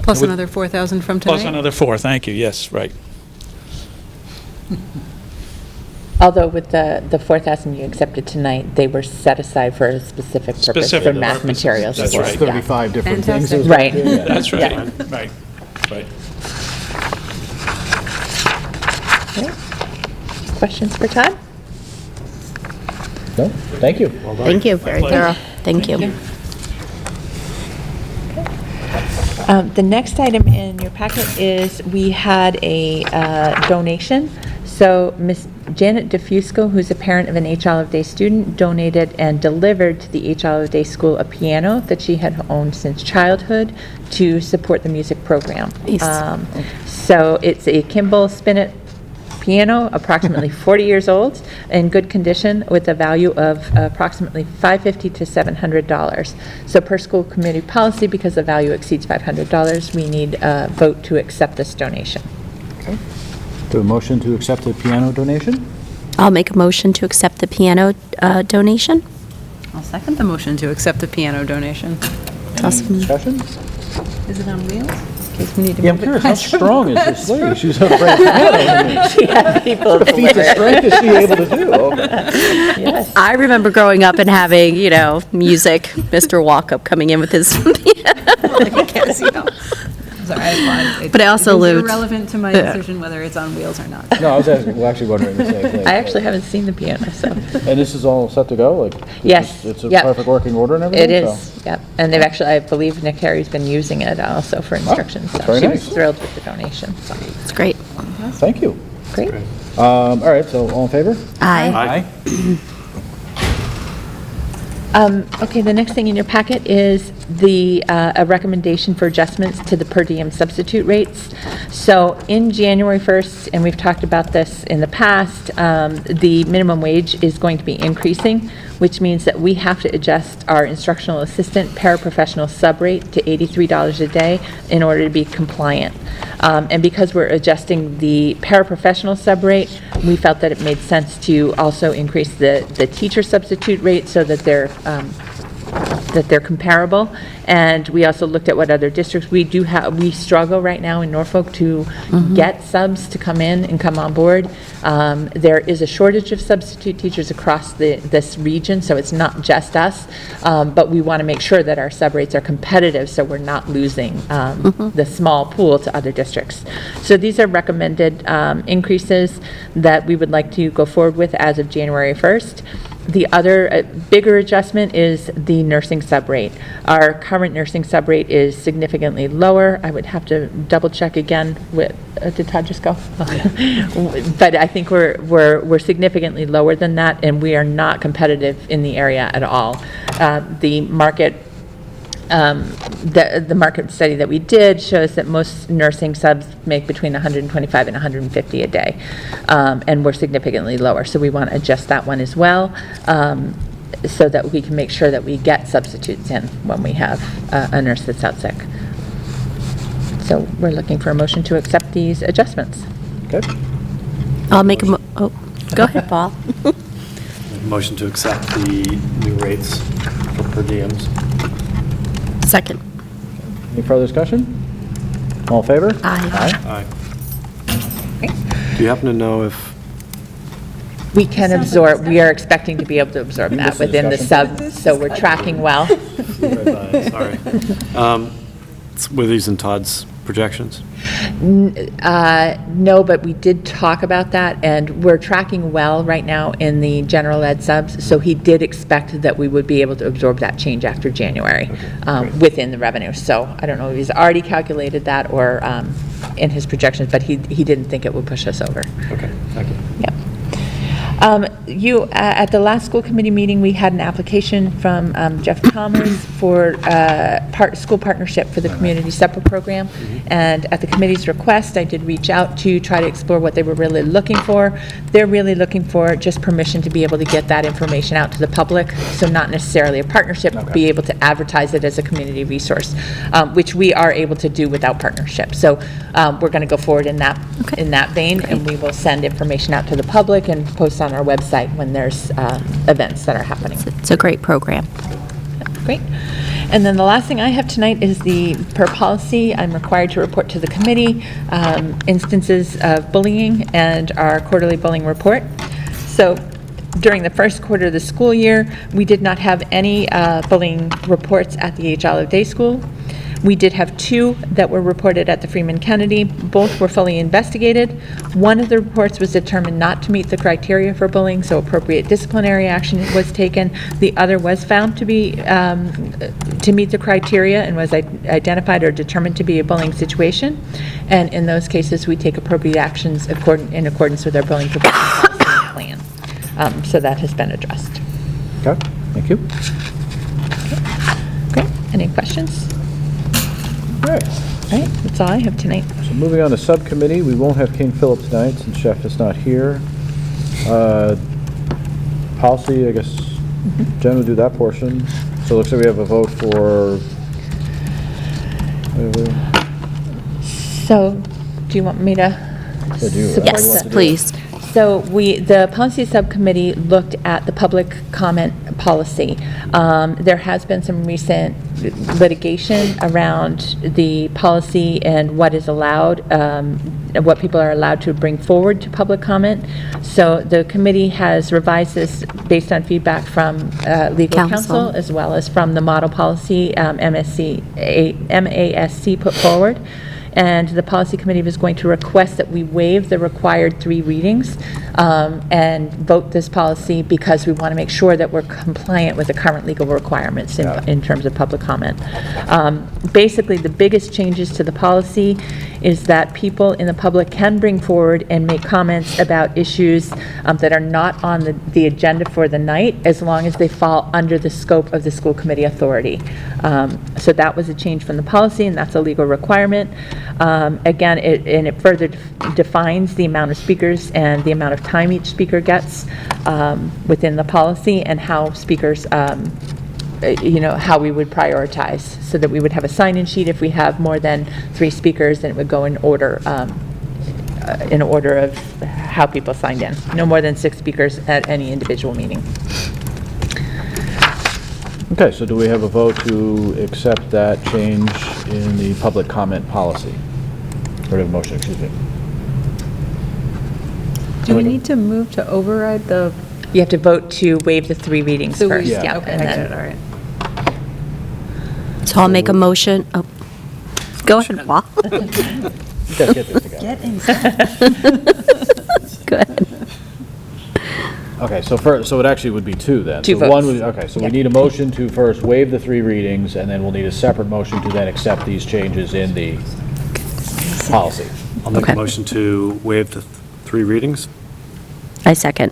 Plus another 4,000 from tonight? plus another 4, thank you, yes, right. Although with the 4,000 you accepted tonight, they were set aside for a specific purpose, Specific for math purposes. materials. That's for- right. yeah. 35 different things. Fantastic. Right. Yeah. That's right, Yeah. right. Okay. Questions for Todd? No, thank you. Thank you, very thorough. Thank you. The next item in your packet is, we had a donation. So Miss Janet DeFusco, who's a parent of an H. Olive Day student, donated and delivered to the H. Olive Day School a piano that she had owned since childhood to support the music program. Nice. So it's a Kimball Spinet piano, approximately 40 years old, in good condition, with a value of approximately $550 to $700. So per school committee policy, because the value exceeds $500, we need a vote to accept this donation. Do a motion to accept the piano donation? I'll make a motion to accept the piano donation. I'll second the motion to accept the piano donation. Awesome. Discussion? Is it on wheels? In case we need to Yeah, I'm move it curious, how faster. strong is this lady? She's a great piano. She had people What feats of strength is she able to do? Yes. I remember growing up and having, music, Mr. Walkup coming in with his I can't see now. Sorry, I apologize. But I also It is lived- irrelevant to my decision whether it's on wheels or not. No, I was actually wondering the same thing. I actually haven't seen the piano, so. And this is all set to go? Like, Yes, It's a yep. perfect working order and everything? It so- is, yep. And they've actually, I believe Nick Harry's been using it also for instructions. So very she was nice. thrilled with the donation, so, It's great. Thank you. great. All right, so all in favor? Aye. Okay, the next thing in your packet is a recommendation for adjustments to the per diem substitute rates. So in January 1st, and we've talked about this in the past, the minimum wage is going to be increasing, which means that we have to adjust our instructional assistant paraprofessional sub rate to $83 a day in order to be compliant. And because we're adjusting the paraprofessional sub rate, we felt that it made sense to also increase the teacher substitute rate so that they're comparable. And we also looked at what other districts, we struggle right now in Norfolk to get subs to come in and come on board. There is a shortage of substitute teachers across this region, so it's not just us. But we want to make sure that our sub rates are competitive, so we're not losing the small pool to other districts. So these are recommended increases that we would like to go forward with as of January 1st. The other bigger adjustment is the nursing sub rate. Our current nursing sub rate is significantly lower. I would have to double check again with, did Todd just go? But I think we're significantly lower than that, and we are not competitive in the area at all. The market study that we did shows that most nursing subs make between 125 and 150 a day, and we're significantly lower. So we want to adjust that one as well, so that we can make sure that we get substitutes in when we have a nurse that's out sick. So we're looking for a motion to accept these adjustments. Okay. I'll make go ahead, Paul. Motion to accept the new rates for per diems. Second. Any further discussion? All in favor? Aye. Aye. Do you happen to know if, We can absorb, we are expecting to be able to absorb You that missed the within the discussion. sub, so we're tracking well. sorry, with these in Todd's projections? No, but we did talk about that, and we're tracking well right now in the general ed subs, so he did expect that we would be able to absorb that change after January within the revenue. So I don't know if he's already calculated that or in his projections, but he didn't think it would push us over. Okay, thank you. Yep. At the last school committee meeting, we had an application from Jeff Chalmers for school partnership for the community supper program. And at the committee's request, I did reach out to try to explore what they were really looking for. They're really looking for just permission to be able to get that information out to the public. So not necessarily a partnership, but be able to advertise it as a community resource, which we are able to do without partnership. So we're going to go forward in that vein, and we will send information out to the public and post on our website when there's events that are happening. It's a great program. Great. And then the last thing I have tonight is per policy, I'm required to report to the committee instances of bullying and our quarterly bullying report. So during the first quarter of the school year, we did not have any bullying reports at the H. Olive Day School. We did have 2 that were reported at the Freeman Kennedy. Both were fully investigated. One of the reports was determined not to meet the criteria for bullying, so appropriate disciplinary action was taken. The other was found to be to meet the criteria and was identified or determined to be a bullying situation. And in those cases, we take appropriate actions in accordance with our bullying prevention policy and plan. So that has been addressed. Okay, thank you. Great. Any questions? All right. All right, that's all I have tonight. So moving on to subcommittee, we won't have King Philip tonight since Chef is not here. Policy, I guess Jen will do that portion. So it looks like we have a vote for... So, do you want me to support Yes, that? please. So the policy subcommittee looked at the public comment policy. There has been some recent litigation around the policy and what is allowed, what people are allowed to bring forward to public comment. So the committee has revised this based on feedback from legal counsel as well as from the model policy MASC put forward. And the policy committee was going to request that we waive the required 3 readings and vote this policy because we want to make sure that we're compliant with the current legal requirements in terms of public comment. Basically, the biggest changes to the policy is that people in the public can bring forward and make comments about issues that are not on the agenda for the night, as long as they fall under the scope of the school committee authority. So that was a change from the policy, and that's a legal requirement. Again, it further defines the amount of speakers and the amount of time each speaker gets within the policy, and how speakers, how we would prioritize, so that we would have a sign-in sheet if we have more than 3 speakers, and it would go in order of how people signed in. No more than 6 speakers at any individual meeting. Okay, so do we have a vote to accept that change in the public comment policy? Or do we have a motion, excuse me? Do we need to move to override the? You have to vote to waive the 3 readings So we- first. Yeah. Okay, and I then- get it, all right. So I'll make a motion. Oh, go ahead, Paul. You guys get this together. Go ahead. Okay, so it actually would be 2 then. 2 So one votes. would- Okay, so we Yeah. need a motion to first waive the 3 readings, and then we'll need a separate motion to then accept these changes in the policy. I'll make Okay. a motion to waive the 3 readings. I second.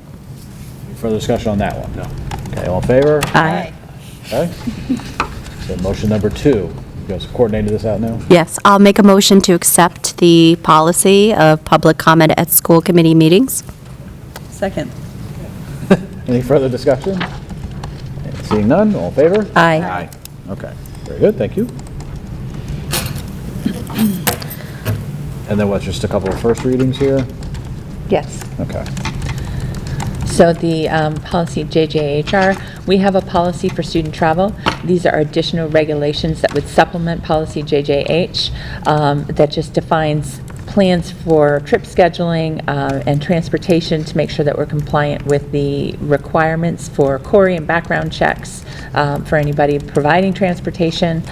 Further discussion on that one? No. Okay, all in favor? Aye. Okay. So motion number 2. You guys coordinated this out now? Yes, I'll make a motion to accept the policy of public comment at school committee meetings. Second. Any further discussion? Seeing none, all in favor? Aye. Okay, very good, thank you. And then what's, just a couple of first readings here? Yes. Okay. So the policy JJHR, we have a policy for student travel. These are additional regulations that would supplement policy JJH that just defines plans for trip scheduling and transportation to make sure that we're compliant with the requirements for CORI and background checks for anybody providing transportation.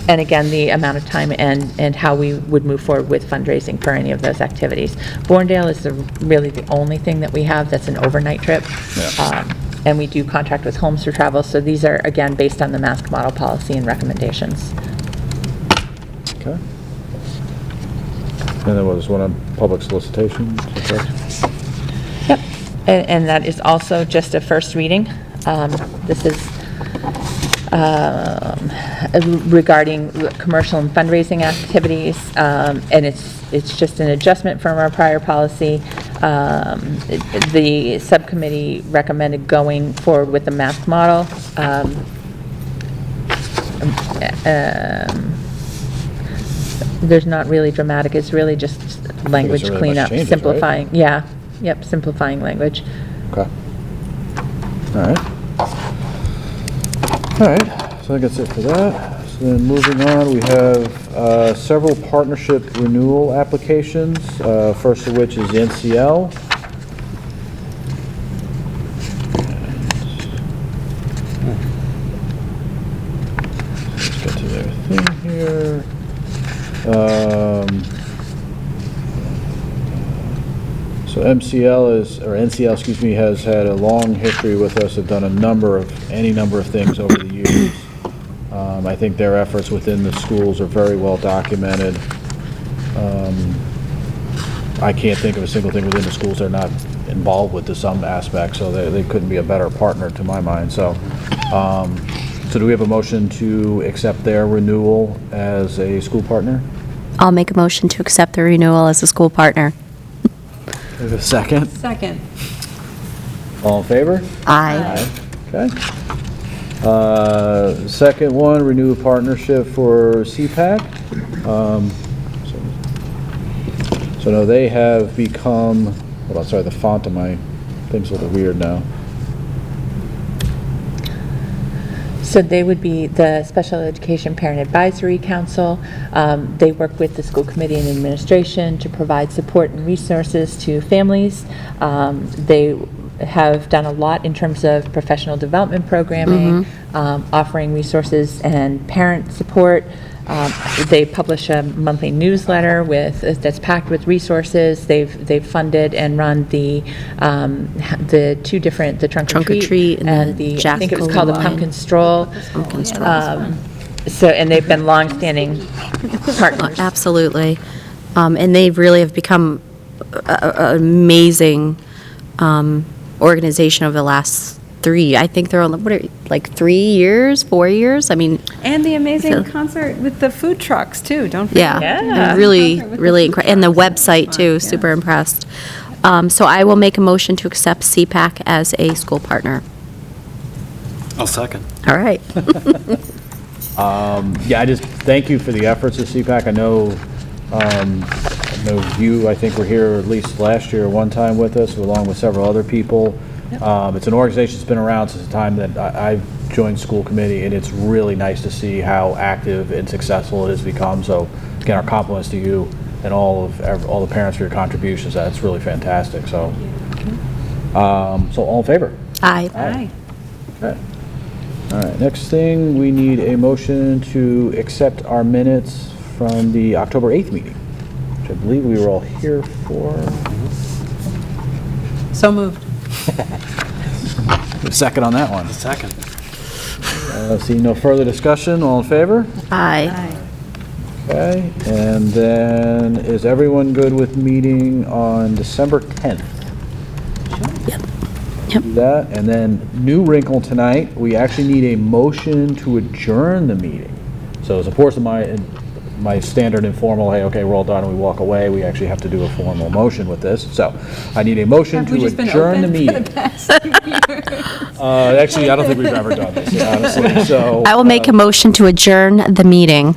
And again, the amount of time and how we would move forward with fundraising for any of those activities. Borndale is really the only thing that we have that's an overnight trip. And we do contract with Homes for Travel, so these are, again, based on the mask model policy and recommendations. Okay. And there was one on public solicitation, is that correct? Yep, and that is also just a first reading. This is regarding commercial and fundraising activities, and it's just an adjustment from our prior policy. The subcommittee recommended going forward with the mask model. There's not really dramatic, it's really just language really much cleanup, changes, simplifying, yeah, yep, simplifying language. Okay. All right. All right, so I think that's it for that. So then moving on, we have several partnership renewal applications, first of which is the NCL. Let's get to their thing here. So NCL, excuse me, has had a long history with us, have done any number of things over the years. I think their efforts within the schools are very well documented. I can't think of a single thing within the schools they're not involved with to some aspect, so they couldn't be a better partner to my mind. So do we have a motion to accept their renewal as a school partner? I'll make a motion to accept the renewal as a school partner. We have a second? Second. All in favor? Aye. Okay. Second one, renew a partnership for CPAC. So now they have become, hold on, sorry, the font of my thing's a little weird now. So they would be the Special Education Parent Advisory Council. They work with the school committee and administration to provide support and resources to families. They have done a lot in terms of professional development programming, offering resources and parent support. They publish a monthly newsletter that's packed with resources. They've funded and run the two different, the trunk or treat and the, I think it was called the pumpkin stroll. Pumpkin stroll. So, and they've been longstanding partners. Absolutely. And they really have become an amazing organization over the last I think they're on, 3 years, 4 years? I mean. And the amazing concert with the food trucks, too, don't forget. Yeah. Really incredible. And the website, too, super impressed. So I will make a motion to accept CPAC as a school partner. I'll second. All right. Yeah, I just thank you for the efforts of CPAC. I know you, I think, were here at least last year one time with us, along with several other people. It's an organization that's been around since the time that I've joined school committee, and it's really nice to see how active and successful it has become. So, again, our compliments to you and all the parents for your contributions. That's really fantastic. So, so all in favor? Aye. Aye. Okay. All right. Next thing, we need a motion to accept our minutes from the October 8th meeting, which I believe we were all here for. So moved. Second on that one. Second. Seeing no further discussion, all in favor? Aye. Okay, and then is everyone good with meeting on December 10th? Yep. Do that, and then new wrinkle tonight, we actually need a motion to adjourn the meeting. So as opposed to my standard informal, hey, okay, we're all done, and we walk away, we actually have to do a formal motion with this. So I need a motion to adjourn the meeting. Actually, I don't think we've ever done this, honestly, so. I will make a motion to adjourn the meeting.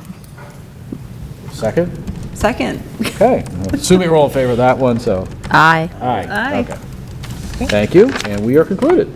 Second? Second. Okay, assuming we're all in favor of that one, so. Aye. Aye. Aye. Okay. Thank you, and we are concluded.